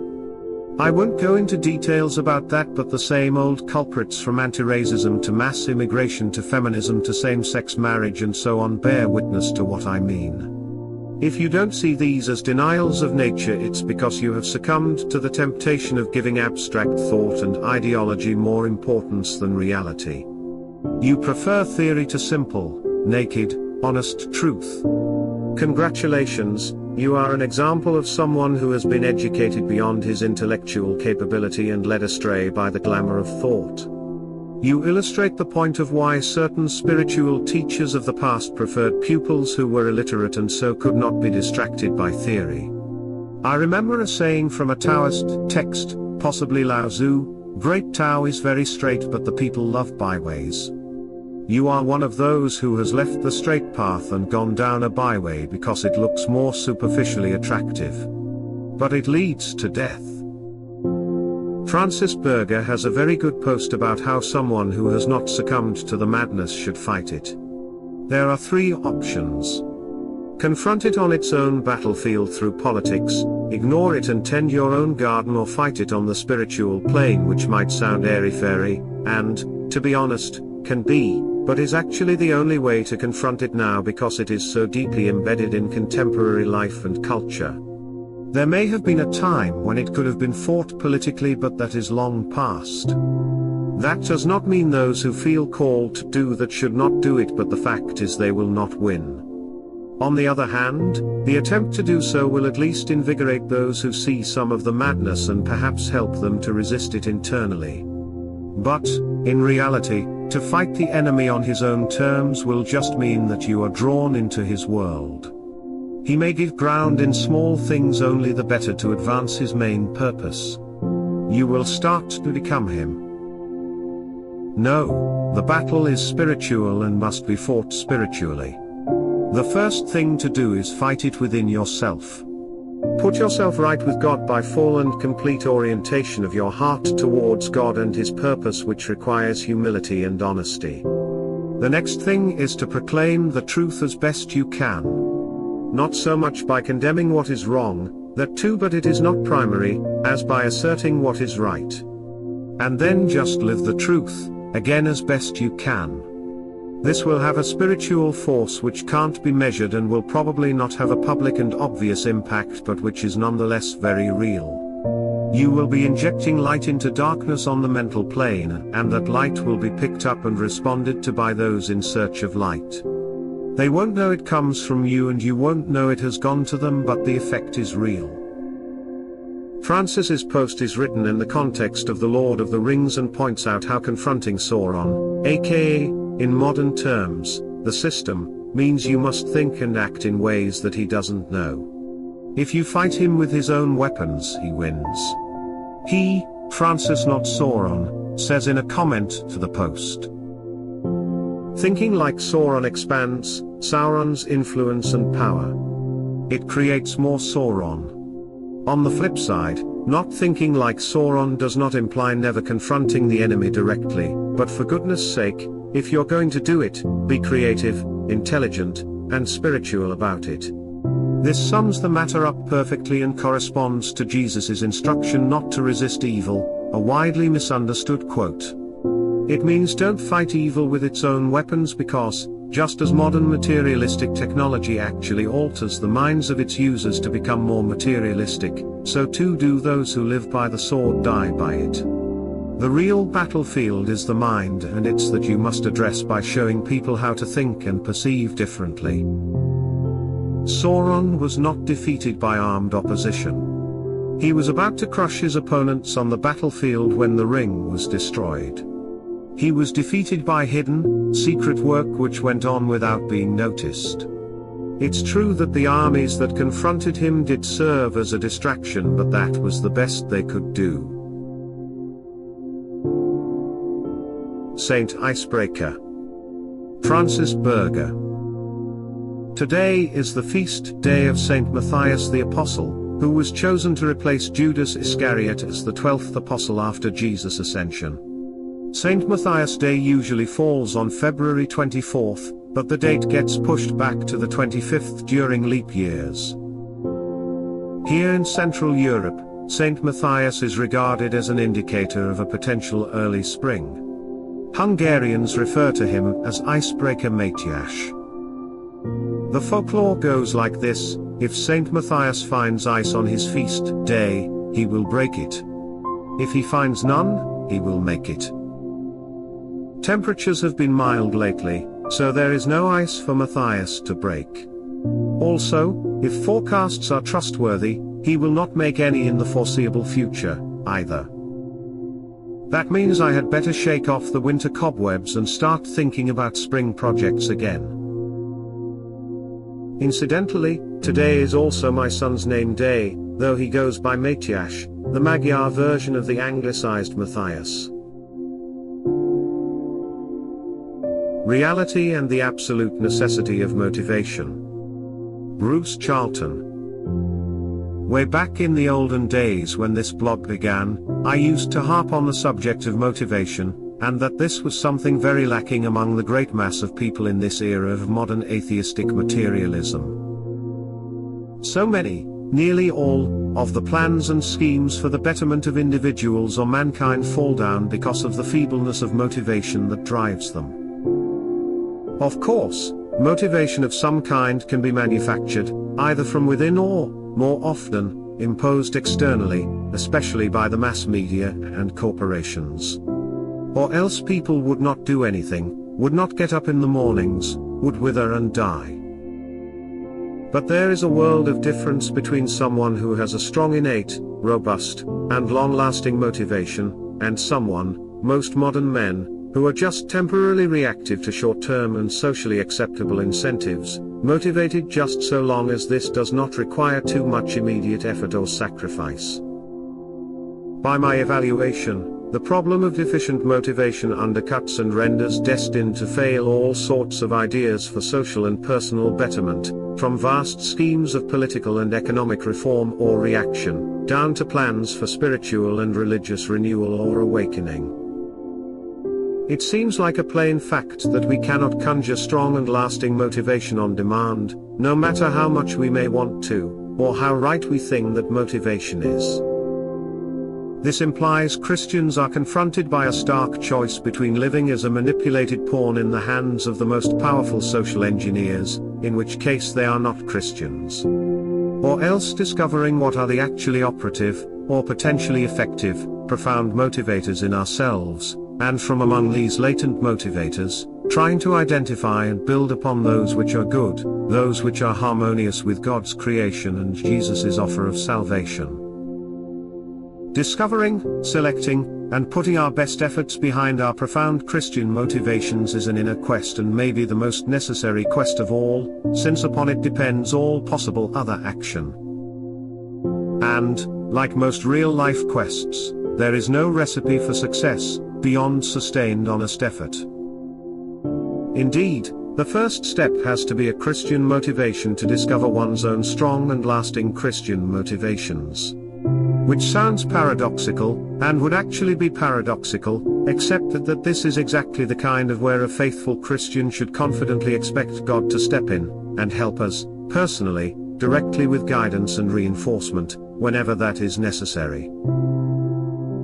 I won't go into details about that, but the same old culprits from anti-racism to mass immigration to feminism to same-sex marriage and so on bear witness to what I mean. If you don't see these as denials of nature, it's because you have succumbed to the temptation of giving abstract thought and ideology more importance than reality. You prefer theory to simple, naked, honest truth. Congratulations, you are an example of someone who has been educated beyond his intellectual capability and led astray by the glamour of thought. You illustrate the point of why certain spiritual teachers of the past preferred pupils who were illiterate and so could not be distracted by theory. I remember a saying from a Taoist text, possibly Lao Tzu, "Great Tao is very straight but the people love byways." You are one of those who has left the straight path and gone down a byway because it looks more superficially attractive. But it leads to death. Francis Berger has a very good post about how someone who has not succumbed to the madness should fight it. There are three options. Confront it on its own battlefield through politics, ignore it and tend your own garden, or fight it on the spiritual plane, which might sound airy-fairy, and, to be honest, can be, but is actually the only way to confront it now because it is so deeply embedded in contemporary life and culture. There may have been a time when it could have been fought politically, but that is long past. That does not mean those who feel called to do that should not do it, but the fact is they will not win. On the other hand, the attempt to do so will at least invigorate those who see some of the madness and perhaps help them to resist it internally. But, in reality, to fight the enemy on his own terms will just mean that you are drawn into his world. He may give ground in small things only the better to advance his main purpose. You will start to become him. No, the battle is spiritual and must be fought spiritually. The first thing to do is fight it within yourself. Put yourself right with God by full and complete orientation of your heart towards God and His purpose, which requires humility and honesty. The next thing is to proclaim the truth as best you can. Not so much by condemning what is wrong, that too, but it is not primary, as by asserting what is right. And then just live the truth, again as best you can. This will have a spiritual force which can't be measured and will probably not have a public and obvious impact, but which is nonetheless very real. You will be injecting light into darkness on the mental plane, and that light will be picked up and responded to by those in search of light. They won't know it comes from you and you won't know it has gone to them, but the effect is real. Francis's post is written in the context of The Lord of the Rings and points out how confronting Sauron, aka, in modern terms, the system, means you must think and act in ways that he doesn't know. If you fight him with his own weapons, he wins. He, Francis not Sauron, says in a comment to the Post. Thinking like Sauron expands Sauron's influence and power. It creates more Sauron. On the flip side, not thinking like Sauron does not imply never confronting the enemy directly, but for goodness sake, if you're going to do it, be creative, intelligent, and spiritual about it. This sums the matter up perfectly and corresponds to Jesus' instruction not to resist evil, a widely misunderstood quote. It means don't fight evil with its own weapons because, just as modern materialistic technology actually alters the minds of its users to become more materialistic, so too do those who live by the sword die by it. The real battlefield is the mind, and it's that you must address by showing people how to think and perceive differently. Sauron was not defeated by armed opposition. He was about to crush his opponents on the battlefield when the ring was destroyed. He was defeated by hidden, secret work which went on without being noticed. It's true that the armies that confronted him did serve as a distraction, but that was the best they could do. Saint Icebreaker. Francis Berger. Today is the feast day of Saint Matthias the Apostle, who was chosen to replace Judas Iscariot as the 12th apostle after Jesus' ascension. Saint Matthias Day usually falls on February 24th, but the date gets pushed back to the 25th during leap years. Here in Central Europe, Saint Matthias is regarded as an indicator of a potential early spring. Hungarians refer to him as Icebreaker Matthias. The folklore goes like this: if Saint Matthias finds ice on his feast day, he will break it. If he finds none, he will make it. Temperatures have been mild lately, so there is no ice for Matthias to break. Also, if forecasts are trustworthy, he will not make any in the foreseeable future, either. That means I had better shake off the winter cobwebs and start thinking about spring projects again. Incidentally, today is also my son's name day, though he goes by Matthias, the Magyar version of the anglicized Matthias. Reality and the absolute necessity of motivation. Bruce Charlton. Way back in the olden days when this blog began, I used to harp on the subject of motivation, and that this was something very lacking among the great mass of people in this era of modern atheistic materialism. So many, nearly all, of the plans and schemes for the betterment of individuals or mankind fall down because of the feebleness of motivation that drives them. Of course, motivation of some kind can be manufactured, either from within or, more often, imposed externally, especially by the mass media and corporations. Or else people would not do anything, would not get up in the mornings, would wither and die. But there is a world of difference between someone who has a strong innate, robust, and long-lasting motivation, and someone, most modern men, who are just temporarily reactive to short-term and socially acceptable incentives, motivated just so long as this does not require too much immediate effort or sacrifice. By my evaluation, the problem of deficient motivation undercuts and renders destined to fail all sorts of ideas for social and personal betterment, from vast schemes of political and economic reform or reaction, down to plans for spiritual and religious renewal or awakening. It seems like a plain fact that we cannot conjure strong and lasting motivation on demand, no matter how much we may want to, or how right we think that motivation is. This implies Christians are confronted by a stark choice between living as a manipulated pawn in the hands of the most powerful social engineers, in which case they are not Christians, or else discovering what are the actually operative, or potentially effective, profound motivators in ourselves, and from among these latent motivators, trying to identify and build upon those which are good, those which are harmonious with God's creation and Jesus' offer of salvation. Discovering, selecting, and putting our best efforts behind our profound Christian motivations is an inner quest and maybe the most necessary quest of all, since upon it depends all possible other action. And, like most real-life quests, there is no recipe for success, beyond sustained honest effort. Indeed, the first step has to be a Christian motivation to discover one's own strong and lasting Christian motivations. Which sounds paradoxical, and would actually be paradoxical, except that this is exactly the kind of where a faithful Christian should confidently expect God to step in, and help us, personally, directly with guidance and reinforcement, whenever that is necessary.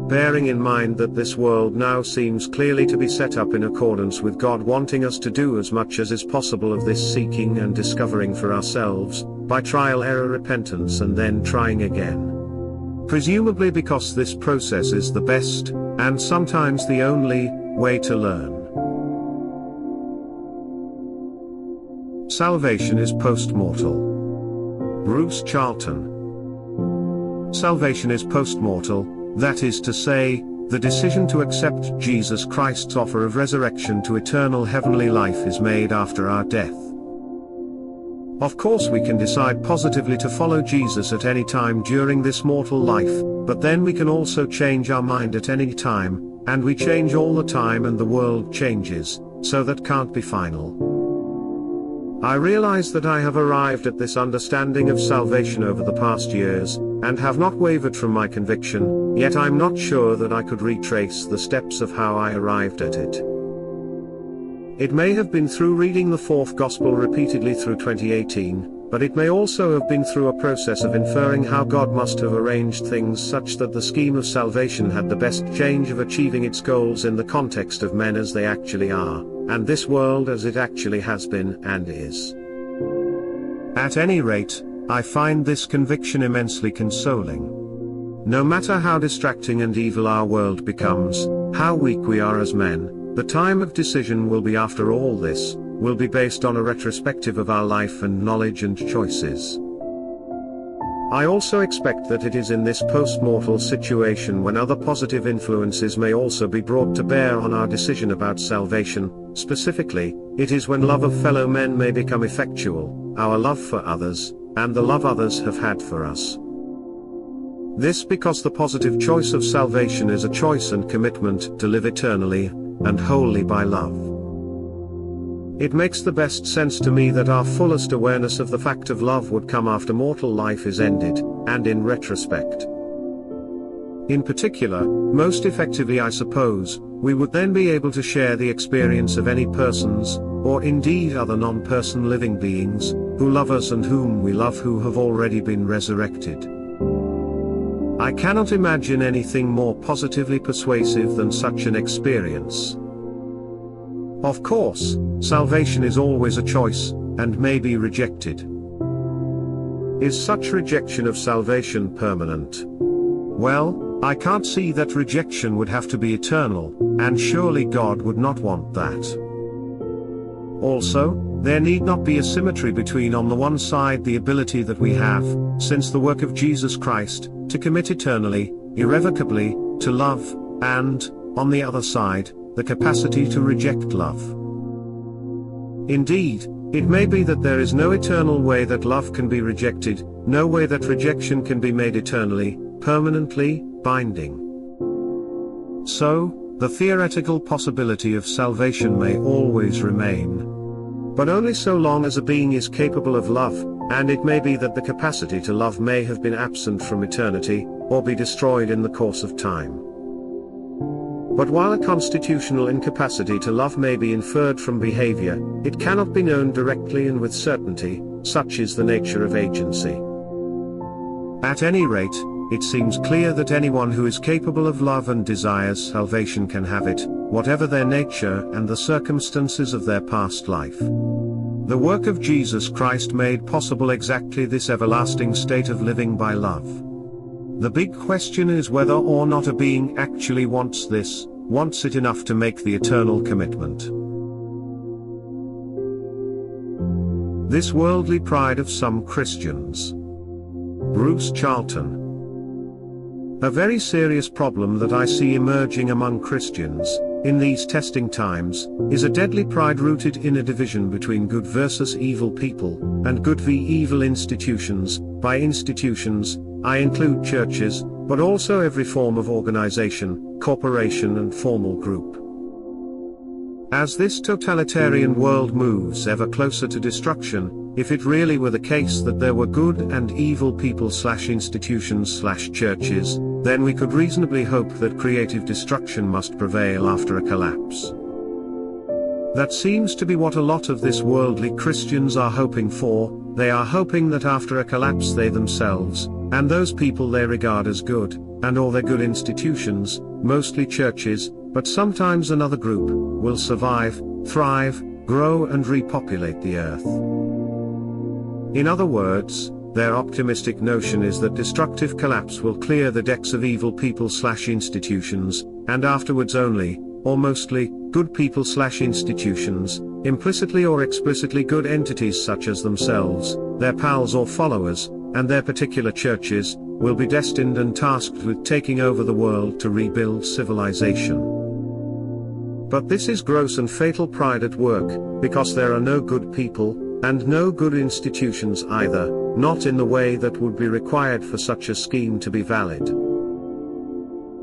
Bearing in mind that this world now seems clearly to be set up in accordance with God wanting us to do as much as is possible of this seeking and discovering for ourselves, by trial, error, repentance, and then trying again. Presumably because this process is the best, and sometimes the only, way to learn. Salvation is post-mortal. Bruce Charlton. Salvation is post-mortal, that is to say, the decision to accept Jesus Christ's offer of resurrection to eternal heavenly life is made after our death. Of course we can decide positively to follow Jesus at any time during this mortal life, but then we can also change our mind at any time, and we change all the time and the world changes, so that can't be final. I realize that I have arrived at this understanding of salvation over the past years, and have not wavered from my conviction, yet I'm not sure that I could retrace the steps of how I arrived at it. It may have been through reading the fourth gospel repeatedly through 2018, but it may also have been through a process of inferring how God must have arranged things such that the scheme of salvation had the best change of achieving its goals in the context of men as they actually are, and this world as it actually has been and is. At any rate, I find this conviction immensely consoling. No matter how distracting and evil our world becomes, how weak we are as men, the time of decision will be, after all this, will be based on a retrospective of our life and knowledge and choices. I also expect that it is in this post-mortal situation when other positive influences may also be brought to bear on our decision about salvation. Specifically, it is when love of fellow men may become effectual, our love for others, and the love others have had for us. This because the positive choice of salvation is a choice and commitment to live eternally, and wholly by love. It makes the best sense to me that our fullest awareness of the fact of love would come after mortal life is ended, and in retrospect. In particular, most effectively I suppose, we would then be able to share the experience of any persons, or indeed other non-person living beings, who love us and whom we love who have already been resurrected. I cannot imagine anything more positively persuasive than such an experience. Of course, salvation is always a choice, and may be rejected. Is such rejection of salvation permanent? Well, I can't see that rejection would have to be eternal, and surely God would not want that. Also, there need not be a symmetry between on the one side the ability that we have, since the work of Jesus Christ, to commit eternally, irrevocably, to love, and, on the other side, the capacity to reject love. Indeed, it may be that there is no eternal way that love can be rejected, no way that rejection can be made eternally, permanently, binding. So, the theoretical possibility of salvation may always remain. But only so long as a being is capable of love, and it may be that the capacity to love may have been absent from eternity, or be destroyed in the course of time. But while a constitutional incapacity to love may be inferred from behavior, it cannot be known directly and with certainty, such is the nature of agency. At any rate, it seems clear that anyone who is capable of love and desires salvation can have it, whatever their nature and the circumstances of their past life. The work of Jesus Christ made possible exactly this everlasting state of living by love. The big question is whether or not a being actually wants this, wants it enough to make the eternal commitment. This worldly pride of some Christians. Bruce Charlton. A very serious problem that I see emerging among Christians, in these testing times, is a deadly pride rooted in a division between good versus evil people, and good v evil institutions. By institutions, I include churches, but also every form of organization, corporation and formal group. As this totalitarian world moves ever closer to destruction, if it really were the case that there were good and evil people/institutions/churches, then we could reasonably hope that creative destruction must prevail after a collapse. That seems to be what a lot of this worldly Christians are hoping for. They are hoping that after a collapse they themselves, and those people they regard as good, and all their good institutions, mostly churches, but sometimes another group, will survive, thrive, grow and repopulate the earth. In other words, their optimistic notion is that destructive collapse will clear the decks of evil people/institutions, and afterwards only, or mostly, good people/institutions, implicitly or explicitly good entities such as themselves, their pals or followers, and their particular churches, will be destined and tasked with taking over the world to rebuild civilization. But this is gross and fatal pride at work, because there are no good people, and no good institutions either, not in the way that would be required for such a scheme to be valid.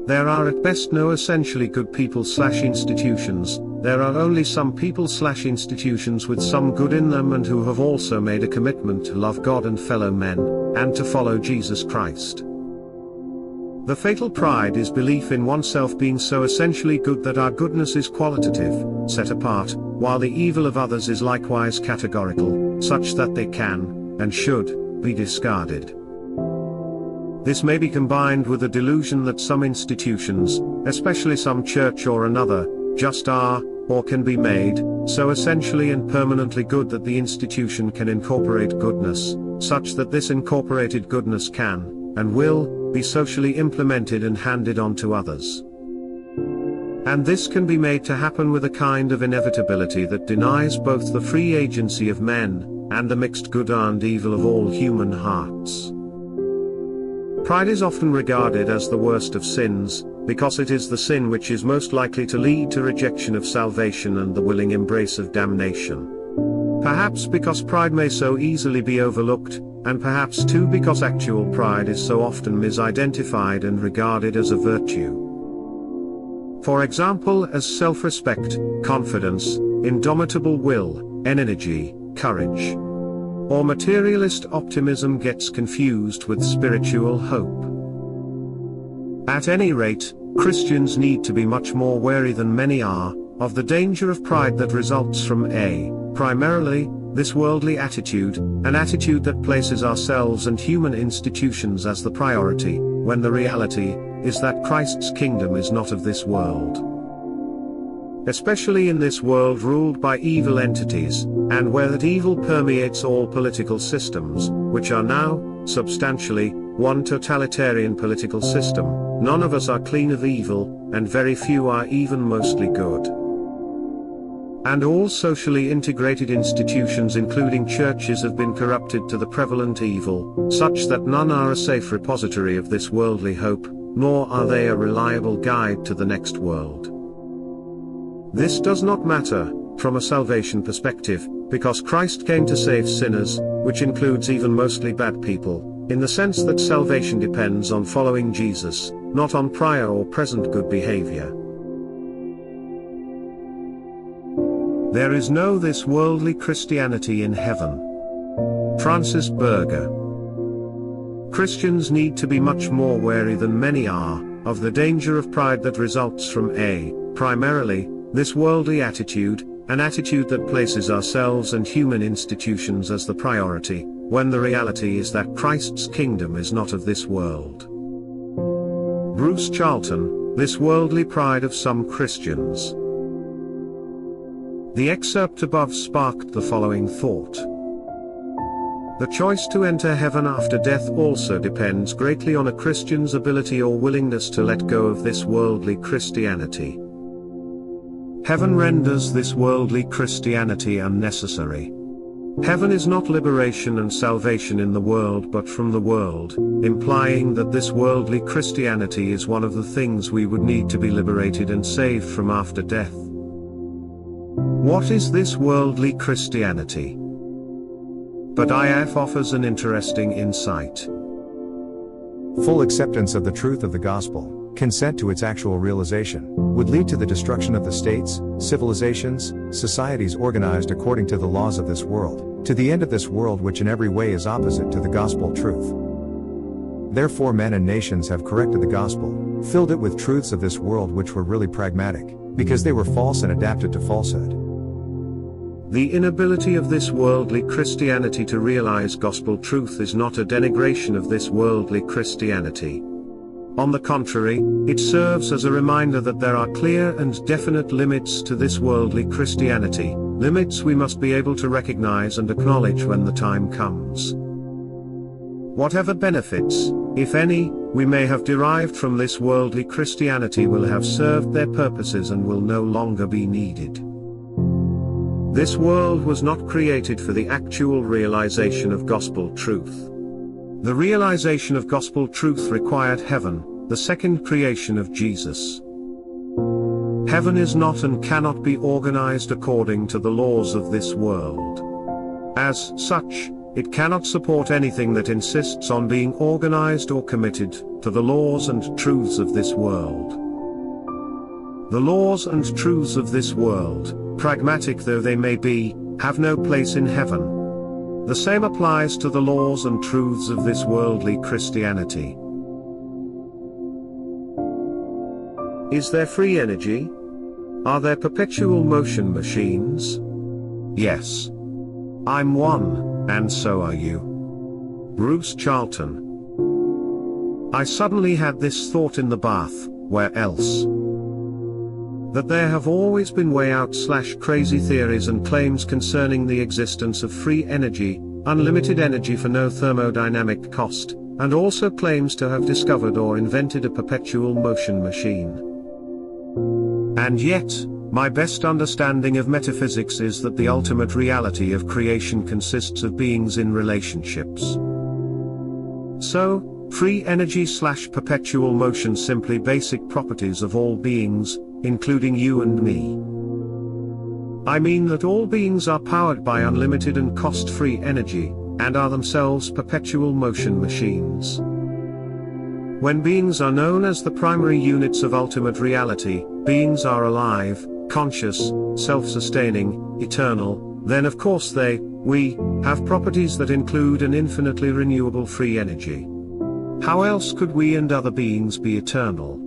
There are at best no essentially good people/institutions, there are only some people/institutions with some good in them and who have also made a commitment to love God and fellow men, and to follow Jesus Christ. The fatal pride is belief in oneself being so essentially good that our goodness is qualitative, set apart, while the evil of others is likewise categorical, such that they can, and should, be discarded. This may be combined with the delusion that some institutions, especially some church or another, just are, or can be made, so essentially and permanently good that the institution can incorporate goodness, such that this incorporated goodness can, and will, be socially implemented and handed on to others. And this can be made to happen with a kind of inevitability that denies both the free agency of men, and the mixed good and evil of all human hearts. Pride is often regarded as the worst of sins, because it is the sin which is most likely to lead to rejection of salvation and the willing embrace of damnation. Perhaps because pride may so easily be overlooked, and perhaps too because actual pride is so often misidentified and regarded as a virtue. For example, as self-respect, confidence, indomitable will, energy, courage. Or materialist optimism gets confused with spiritual hope. At any rate, Christians need to be much more wary than many are, of the danger of pride that results from primarily, this worldly attitude, an attitude that places ourselves and human institutions as the priority, when the reality is that Christ's kingdom is not of this world. Especially in this world ruled by evil entities, and where that evil permeates all political systems, which are now, substantially, one totalitarian political system. None of us are clean of evil, and very few are even mostly good. And all socially integrated institutions including churches have been corrupted to the prevalent evil, such that none are a safe repository of this worldly hope, nor are they a reliable guide to the next world. This does not matter, from a salvation perspective, because Christ came to save sinners, which includes even mostly bad people, in the sense that salvation depends on following Jesus, not on prior or present good behavior. There is no this worldly Christianity in heaven. Francis Berger. Christians need to be much more wary than many are, of the danger of pride that results from primarily, this worldly attitude, an attitude that places ourselves and human institutions as the priority, when the reality is that Christ's kingdom is not of this world. Bruce Charlton, This Worldly Pride of Some Christians. The excerpt above sparked the following thought. The choice to enter heaven after death also depends greatly on a Christian's ability or willingness to let go of this worldly Christianity. Heaven renders this worldly Christianity unnecessary. Heaven is not liberation and salvation in the world but from the world, implying that this worldly Christianity is one of the things we would need to be liberated and saved from after death. What is this worldly Christianity? But IF offers an interesting insight. Full acceptance of the truth of the gospel, consent to its actual realization, would lead to the destruction of the states, civilizations, societies organized according to the laws of this world, to the end of this world which in every way is opposite to the gospel truth. Therefore men and nations have corrected the gospel, filled it with truths of this world which were really pragmatic, because they were false and adapted to falsehood. The inability of this worldly Christianity to realize gospel truth is not a denigration of this worldly Christianity. On the contrary, it serves as a reminder that there are clear and definite limits to this worldly Christianity, limits we must be able to recognize and acknowledge when the time comes. Whatever benefits, if any, we may have derived from this worldly Christianity will have served their purposes and will no longer be needed. This world was not created for the actual realization of gospel truth. The realization of gospel truth required heaven, the second creation of Jesus. Heaven is not and cannot be organized according to the laws of this world. As such, it cannot support anything that insists on being organized or committed to the laws and truths of this world. The laws and truths of this world, pragmatic though they may be, have no place in heaven. The same applies to the laws and truths of this worldly Christianity. Is there free energy? Are there perpetual motion machines? Yes. I'm one, and so are you. Bruce Charlton. I suddenly had this thought in the bath, where else? That there have always been way out / crazy theories and claims concerning the existence of free energy, unlimited energy for no thermodynamic cost, and also claims to have discovered or invented a perpetual motion machine. And yet, my best understanding of metaphysics is that the ultimate reality of creation consists of beings in relationships. So, free energy / perpetual motion simply basic properties of all beings, including you and me. I mean that all beings are powered by unlimited and cost-free energy, and are themselves perpetual motion machines. When beings are known as the primary units of ultimate reality, beings are alive, conscious, self-sustaining, eternal, then of course we, have properties that include an infinitely renewable free energy. How else could we and other beings be eternal?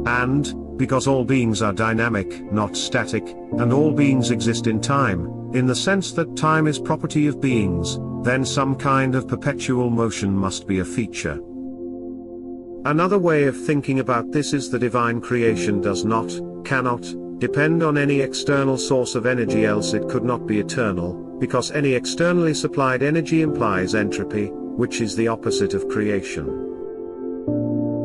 And, because all beings are dynamic, not static, and all beings exist in time, in the sense that time is property of beings, then some kind of perpetual motion must be a feature. Another way of thinking about this is the divine creation does not, cannot, depend on any external source of energy, else it could not be eternal, because any externally supplied energy implies entropy, which is the opposite of creation.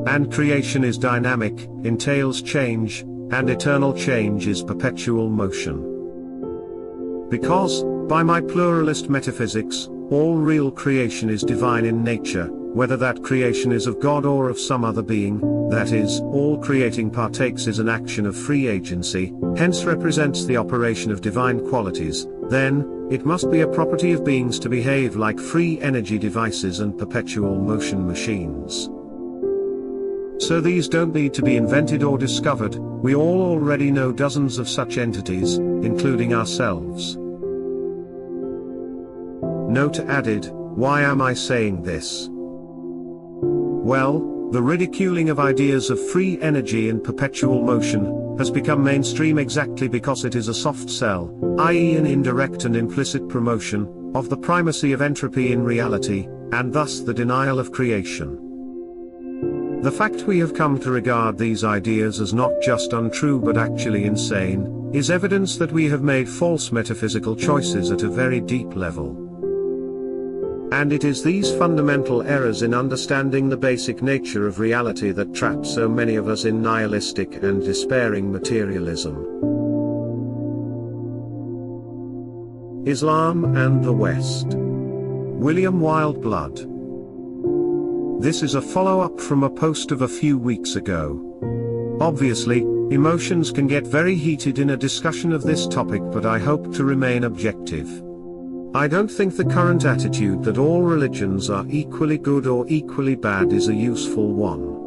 And creation is dynamic, entails change, and eternal change is perpetual motion. Because, by my pluralist metaphysics, all real creation is divine in nature, whether that creation is of God or of some other being, that is, all creating partakes is an action of free agency, hence represents the operation of divine qualities, then, it must be a property of beings to behave like free energy devices and perpetual motion machines. So these don't need to be invented or discovered, we all already know dozens of such entities, including ourselves. Note added, why am I saying this? Well, the ridiculing of ideas of free energy and perpetual motion has become mainstream exactly because it is a soft sell, i.e. an indirect and implicit promotion of the primacy of entropy in reality, and thus the denial of creation. The fact we have come to regard these ideas as not just untrue but actually insane, is evidence that we have made false metaphysical choices at a very deep level. And it is these fundamental errors in understanding the basic nature of reality that trap so many of us in nihilistic and despairing materialism. Islam and the West. William Wildblood. This is a follow-up from a post of a few weeks ago. Obviously, emotions can get very heated in a discussion of this topic, but I hope to remain objective. I don't think the current attitude that all religions are equally good or equally bad is a useful one.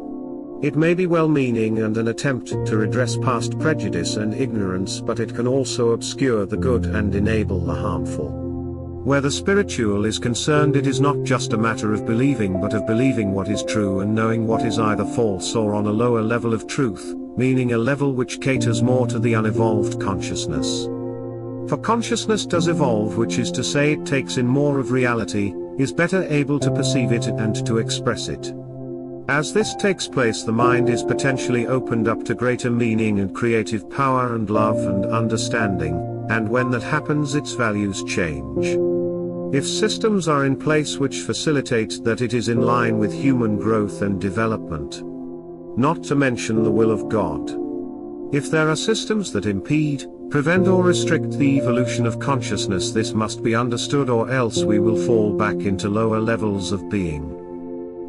It may be well-meaning and an attempt to redress past prejudice and ignorance, but it can also obscure the good and enable the harmful. Where the spiritual is concerned, it is not just a matter of believing, but of believing what is true and knowing what is either false or on a lower level of truth, meaning a level which caters more to the unevolved consciousness. For consciousness does evolve, which is to say it takes in more of reality, is better able to perceive it and to express it. As this takes place, the mind is potentially opened up to greater meaning and creative power and love and understanding, and when that happens, its values change. If systems are in place which facilitate that, it is in line with human growth and development. Not to mention the will of God. If there are systems that impede, prevent or restrict the evolution of consciousness, this must be understood, or else we will fall back into lower levels of being.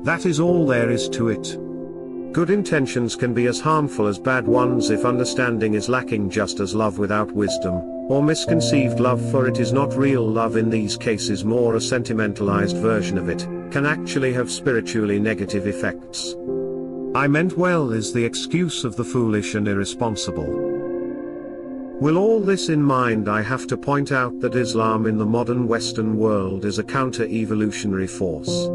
That is all there is to it. Good intentions can be as harmful as bad ones if understanding is lacking, just as love without wisdom, or misconceived love, for it is not real love in these cases, more a sentimentalized version of it, can actually have spiritually negative effects. I meant well is the excuse of the foolish and irresponsible. With all this in mind, I have to point out that Islam in the modern Western world is a counter-evolutionary force.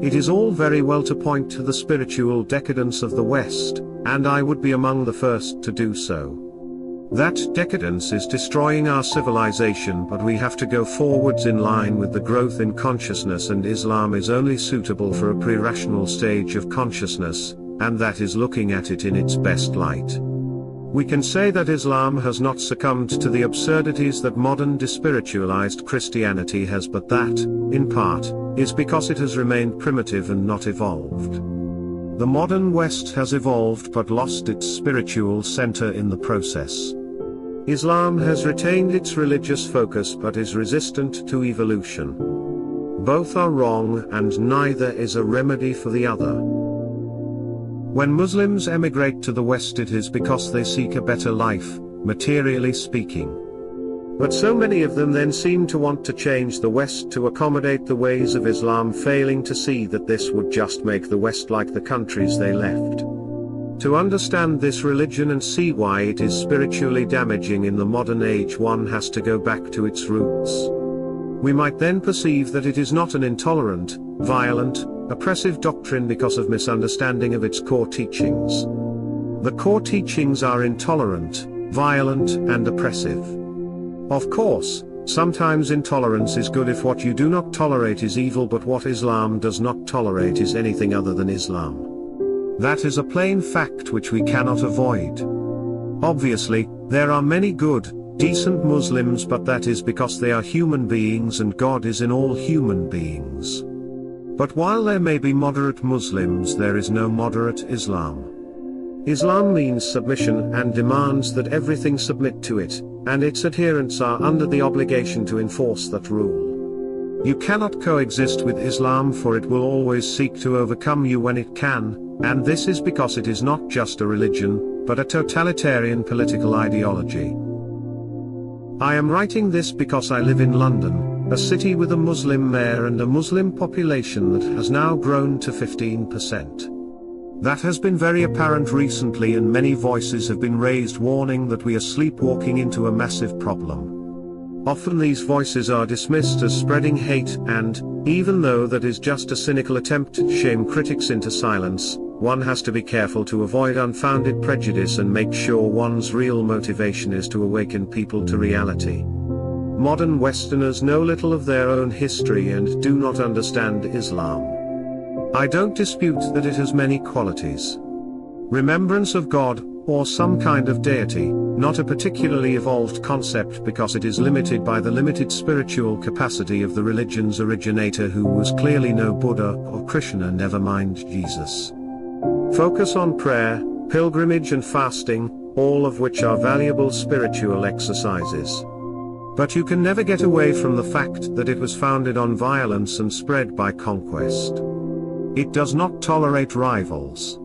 It is all very well to point to the spiritual decadence of the West, and I would be among the first to do so. That decadence is destroying our civilization, but we have to go forwards in line with the growth in consciousness, and Islam is only suitable for a pre-rational stage of consciousness, and that is looking at it in its best light. We can say that Islam has not succumbed to the absurdities that modern despiritualized Christianity has, but that, in part, is because it has remained primitive and not evolved. The modern West has evolved but lost its spiritual center in the process. Islam has retained its religious focus but is resistant to evolution. Both are wrong, and neither is a remedy for the other. When Muslims emigrate to the West, it is because they seek a better life, materially speaking. But so many of them then seem to want to change the West to accommodate the ways of Islam, failing to see that this would just make the West like the countries they left. To understand this religion and see why it is spiritually damaging in the modern age, one has to go back to its roots. We might then perceive that it is not an intolerant, violent, oppressive doctrine because of misunderstanding of its core teachings. The core teachings are intolerant, violent, and oppressive. Of course, sometimes intolerance is good if what you do not tolerate is evil, but what Islam does not tolerate is anything other than Islam. That is a plain fact which we cannot avoid. Obviously, there are many good, decent Muslims, but that is because they are human beings and God is in all human beings. But while there may be moderate Muslims, there is no moderate Islam. Islam means submission and demands that everything submit to it, and its adherents are under the obligation to enforce that rule. You cannot coexist with Islam, for it will always seek to overcome you when it can, and this is because it is not just a religion, but a totalitarian political ideology. I am writing this because I live in London, a city with a Muslim mayor and a Muslim population that has now grown to 15%. That has been very apparent recently, and many voices have been raised warning that we are sleepwalking into a massive problem. Often these voices are dismissed as spreading hate, and, even though that is just a cynical attempt to shame critics into silence, one has to be careful to avoid unfounded prejudice and make sure one's real motivation is to awaken people to reality. Modern Westerners know little of their own history and do not understand Islam. I don't dispute that it has many qualities. Remembrance of God, or some kind of deity, not a particularly evolved concept because it is limited by the limited spiritual capacity of the religion's originator, who was clearly no Buddha or Krishna, never mind Jesus. Focus on prayer, pilgrimage and fasting, all of which are valuable spiritual exercises. But you can never get away from the fact that it was founded on violence and spread by conquest. It does not tolerate rivals.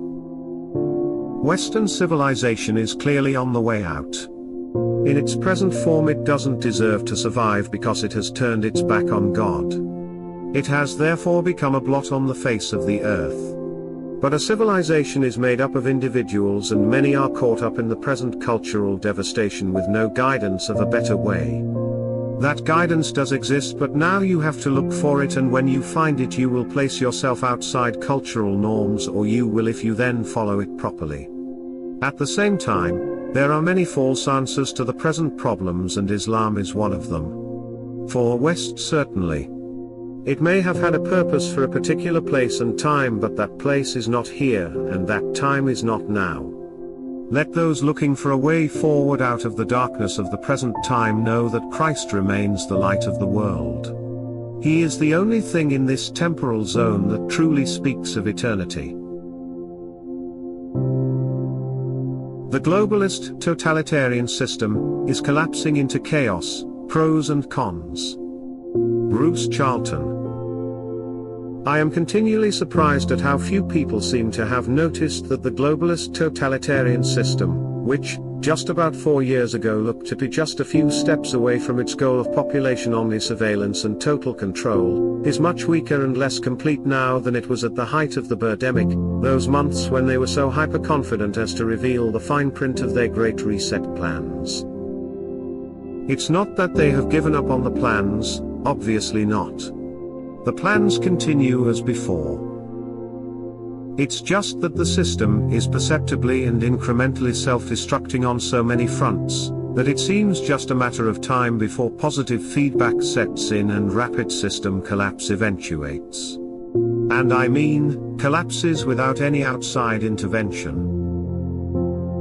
Western civilization is clearly on the way out. In its present form it doesn't deserve to survive because it has turned its back on God. It has therefore become a blot on the face of the earth. But a civilization is made up of individuals, and many are caught up in the present cultural devastation with no guidance of a better way. That guidance does exist, but now you have to look for it, and when you find it you will place yourself outside cultural norms, or you will if you then follow it properly. At the same time, there are many false answers to the present problems, and Islam is one of them. For West certainly. It may have had a purpose for a particular place and time, but that place is not here, and that time is not now. Let those looking for a way forward out of the darkness of the present time know that Christ remains the light of the world. He is the only thing in this temporal zone that truly speaks of eternity. The globalist totalitarian system is collapsing into chaos. Pros and cons. Bruce Charlton. I am continually surprised at how few people seem to have noticed that the globalist totalitarian system, which, just about 4 years ago looked to be just a few steps away from its goal of population omni-surveillance and total control, is much weaker and less complete now than it was at the height of the Birdemic, those months when they were so hyper-confident as to reveal the fine print of their Great Reset plans. It's not that they have given up on the plans, obviously not. The plans continue as before. It's just that the system is perceptibly and incrementally self-destructing on so many fronts, that it seems just a matter of time before positive feedback sets in and rapid system collapse eventuates. And I mean, collapses without any outside intervention.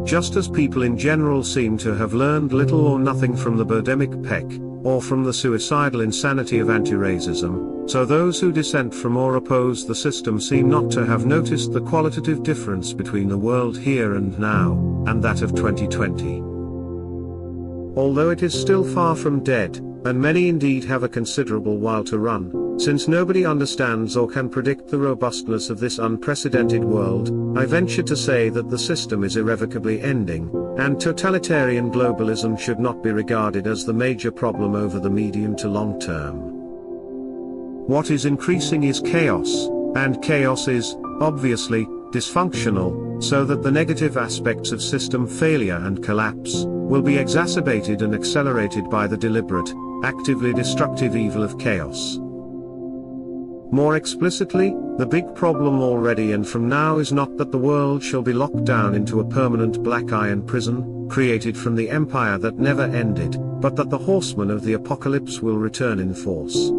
Just as people in general seem to have learned little or nothing from the Birdemic peck, or from the suicidal insanity of anti-racism, so those who dissent from or oppose the system seem not to have noticed the qualitative difference between the world here and now, and that of 2020. Although it is still far from dead, and many indeed have a considerable while to run, since nobody understands or can predict the robustness of this unprecedented world, I venture to say that the system is irrevocably ending, and totalitarian globalism should not be regarded as the major problem over the medium to long term. What is increasing is chaos, and chaos is, obviously, dysfunctional, so that the negative aspects of system failure and collapse will be exacerbated and accelerated by the deliberate, actively destructive evil of chaos. More explicitly, the big problem already and from now is not that the world shall be locked down into a permanent black iron prison, created from the empire that never ended, but that the horsemen of the apocalypse will return in force.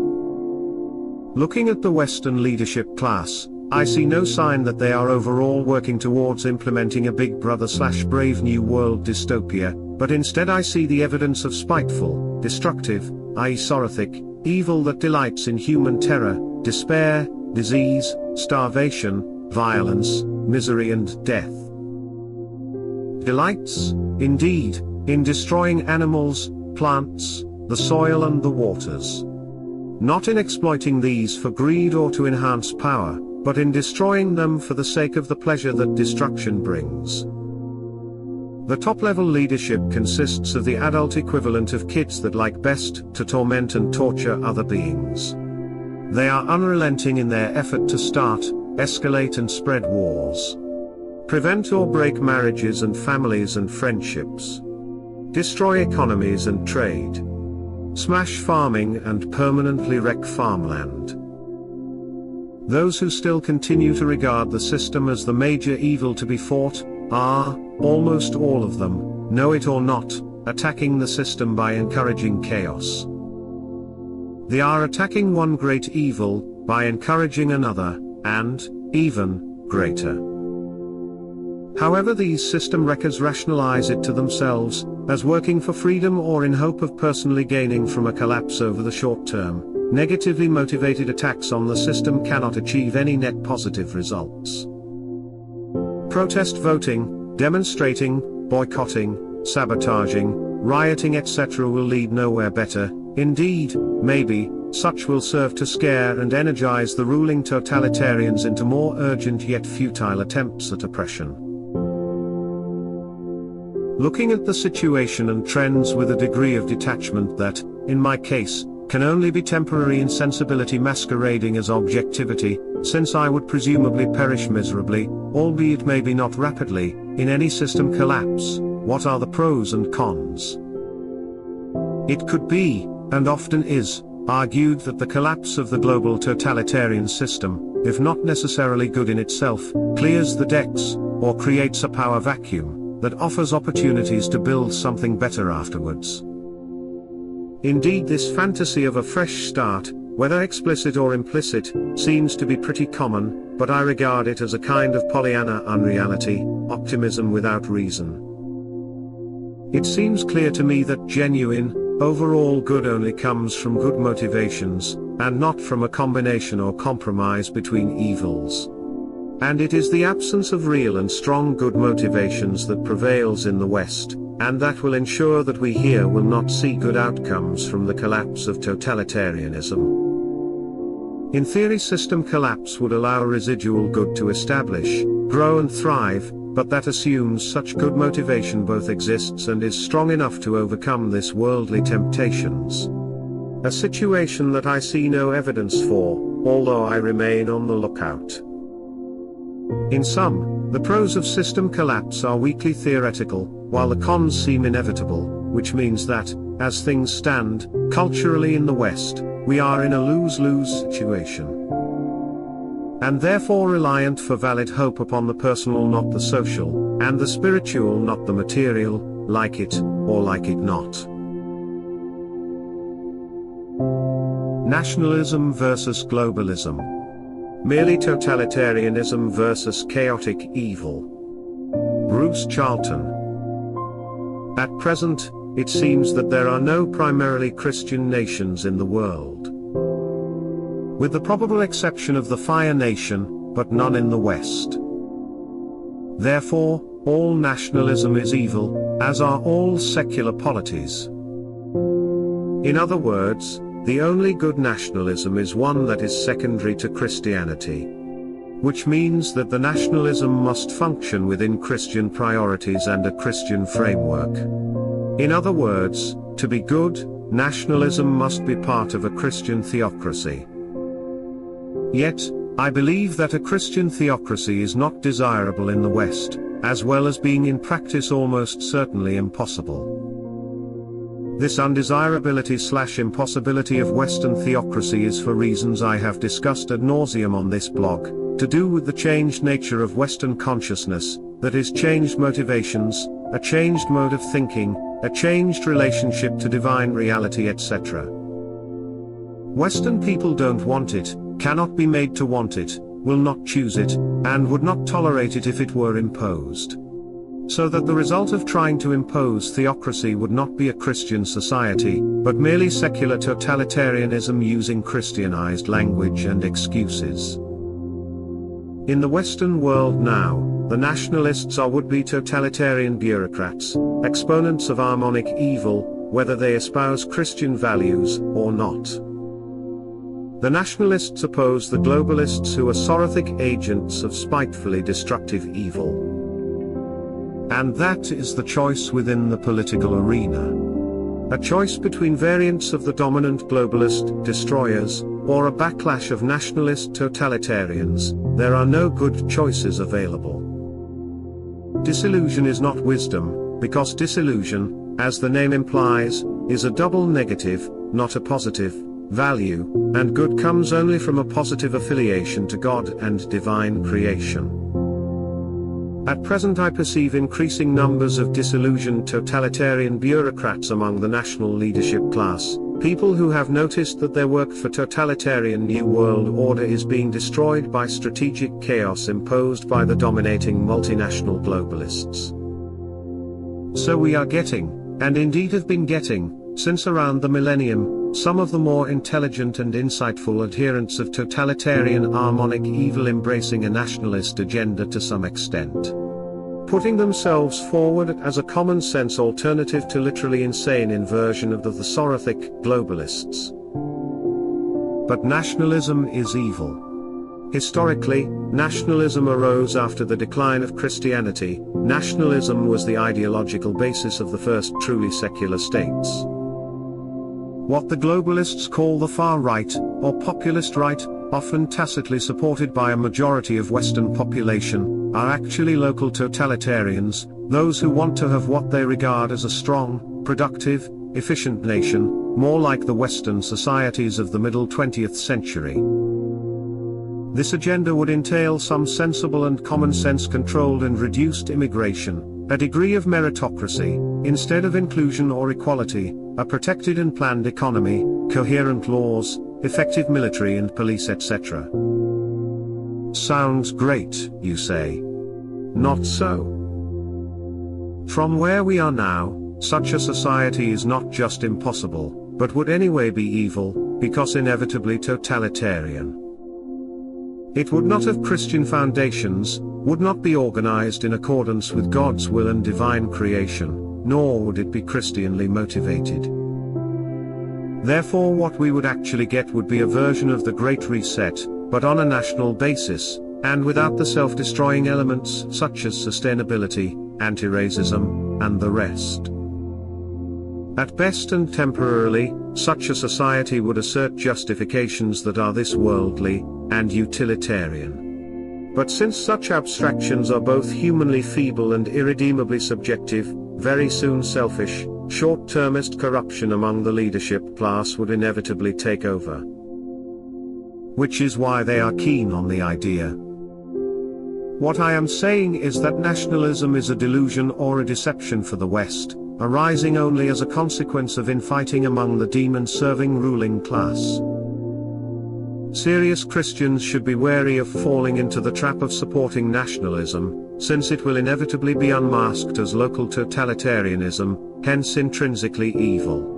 Looking at the Western leadership class, I see no sign that they are overall working towards implementing a Big Brother/Brave New World dystopia, but instead I see the evidence of spiteful, destructive, i.e. sorothic, evil that delights in human terror, despair, disease, starvation, violence, misery and death. Delights, indeed, in destroying animals, plants, the soil and the waters. Not in exploiting these for greed or to enhance power, but in destroying them for the sake of the pleasure that destruction brings. The top-level leadership consists of the adult equivalent of kids that like best to torment and torture other beings. They are unrelenting in their effort to start, escalate and spread wars. Prevent or break marriages and families and friendships. Destroy economies and trade. Smash farming and permanently wreck farmland. Those who still continue to regard the system as the major evil to be fought, are, almost all of them, know it or not, attacking the system by encouraging chaos. They are attacking one great evil, by encouraging another, and, even, greater. However, these system wreckers rationalize it to themselves, as working for freedom or in hope of personally gaining from a collapse over the short term. Negatively motivated attacks on the system cannot achieve any net positive results. Protest voting, demonstrating, boycotting, sabotaging, rioting etc. will lead nowhere better. Indeed, maybe, such will serve to scare and energize the ruling totalitarians into more urgent yet futile attempts at oppression. Looking at the situation and trends with a degree of detachment that, in my case, can only be temporary insensibility masquerading as objectivity, since I would presumably perish miserably, albeit maybe not rapidly, in any system collapse, what are the pros and cons? It could be, and often is, argued that the collapse of the global totalitarian system, if not necessarily good in itself, clears the decks, or creates a power vacuum, that offers opportunities to build something better afterwards. Indeed, this fantasy of a fresh start, whether explicit or implicit, seems to be pretty common, but I regard it as a kind of Pollyanna unreality, optimism without reason. It seems clear to me that genuine, overall good only comes from good motivations, and not from a combination or compromise between evils. And it is the absence of real and strong good motivations that prevails in the West, and that will ensure that we here will not see good outcomes from the collapse of totalitarianism. In theory, system collapse would allow residual good to establish, grow and thrive, but that assumes such good motivation both exists and is strong enough to overcome this worldly temptations. A situation that I see no evidence for, although I remain on the lookout. In sum, the pros of system collapse are weakly theoretical, while the cons seem inevitable, which means that, as things stand, culturally in the West, we are in a lose-lose situation. And therefore reliant for valid hope upon the personal not the social, and the spiritual not the material, like it, or like it not. Nationalism versus globalism. Merely totalitarianism versus chaotic evil. Bruce Charlton. At present, it seems that there are no primarily Christian nations in the world. With the probable exception of the Fire Nation, but none in the West. Therefore, all nationalism is evil, as are all secular polities. In other words, the only good nationalism is one that is secondary to Christianity. Which means that the nationalism must function within Christian priorities and a Christian framework. In other words, to be good, nationalism must be part of a Christian theocracy. Yet, I believe that a Christian theocracy is not desirable in the West, as well as being in practice almost certainly impossible. This undesirability/impossibility of Western theocracy is for reasons I have discussed ad nauseum on this blog, to do with the changed nature of Western consciousness, that is changed motivations, a changed mode of thinking, a changed relationship to divine reality etc. Western people don't want it, cannot be made to want it, will not choose it, and would not tolerate it if it were imposed. So that the result of trying to impose theocracy would not be a Christian society, but merely secular totalitarianism using Christianized language and excuses. In the Western world now, the nationalists are would-be totalitarian bureaucrats, exponents of harmonic evil, whether they espouse Christian values or not. The nationalists oppose the globalists who are sorothic agents of spitefully destructive evil. And that is the choice within the political arena. A choice between variants of the dominant globalist destroyers, or a backlash of nationalist totalitarians. There are no good choices available. Disillusion is not wisdom, because disillusion, as the name implies, is a double negative, not a positive, value, and good comes only from a positive affiliation to God and divine creation. At present I perceive increasing numbers of disillusioned totalitarian bureaucrats among the national leadership class, people who have noticed that their work for totalitarian New World Order is being destroyed by strategic chaos imposed by the dominating multinational globalists. So we are getting, and indeed have been getting, since around the millennium, some of the more intelligent and insightful adherents of totalitarian harmonic evil embracing a nationalist agenda to some extent. putting themselves forward as a common-sense alternative to literally insane inversion of the Sorothic globalists. But nationalism is evil. Historically, nationalism arose after the decline of Christianity. Nationalism was the ideological basis of the first truly secular states. What the globalists call the far right, or populist right, often tacitly supported by a majority of Western population, are actually local totalitarians, those who want to have what they regard as a strong, productive, efficient nation, more like the Western societies of the middle 20th century. This agenda would entail some sensible and common-sense controlled and reduced immigration, a degree of meritocracy, instead of inclusion or equality, a protected and planned economy, coherent laws, effective military and police, etc. Sounds great, you say. Not so. From where we are now, such a society is not just impossible, but would anyway be evil, because inevitably totalitarian. It would not have Christian foundations, would not be organized in accordance with God's will and divine creation, nor would it be Christianly motivated. Therefore, what we would actually get would be a version of the Great Reset, but on a national basis, and without the self-destroying elements such as sustainability, anti-racism, and the rest. At best and temporarily, such a society would assert justifications that are this worldly, and utilitarian. But since such abstractions are both humanly feeble and irredeemably subjective, very soon selfish, short-termist corruption among the leadership class would inevitably take over. Which is why they are keen on the idea. What I am saying is that nationalism is a delusion or a deception for the West, arising only as a consequence of infighting among the demon-serving ruling class. Serious Christians should be wary of falling into the trap of supporting nationalism, since it will inevitably be unmasked as local totalitarianism, hence intrinsically evil.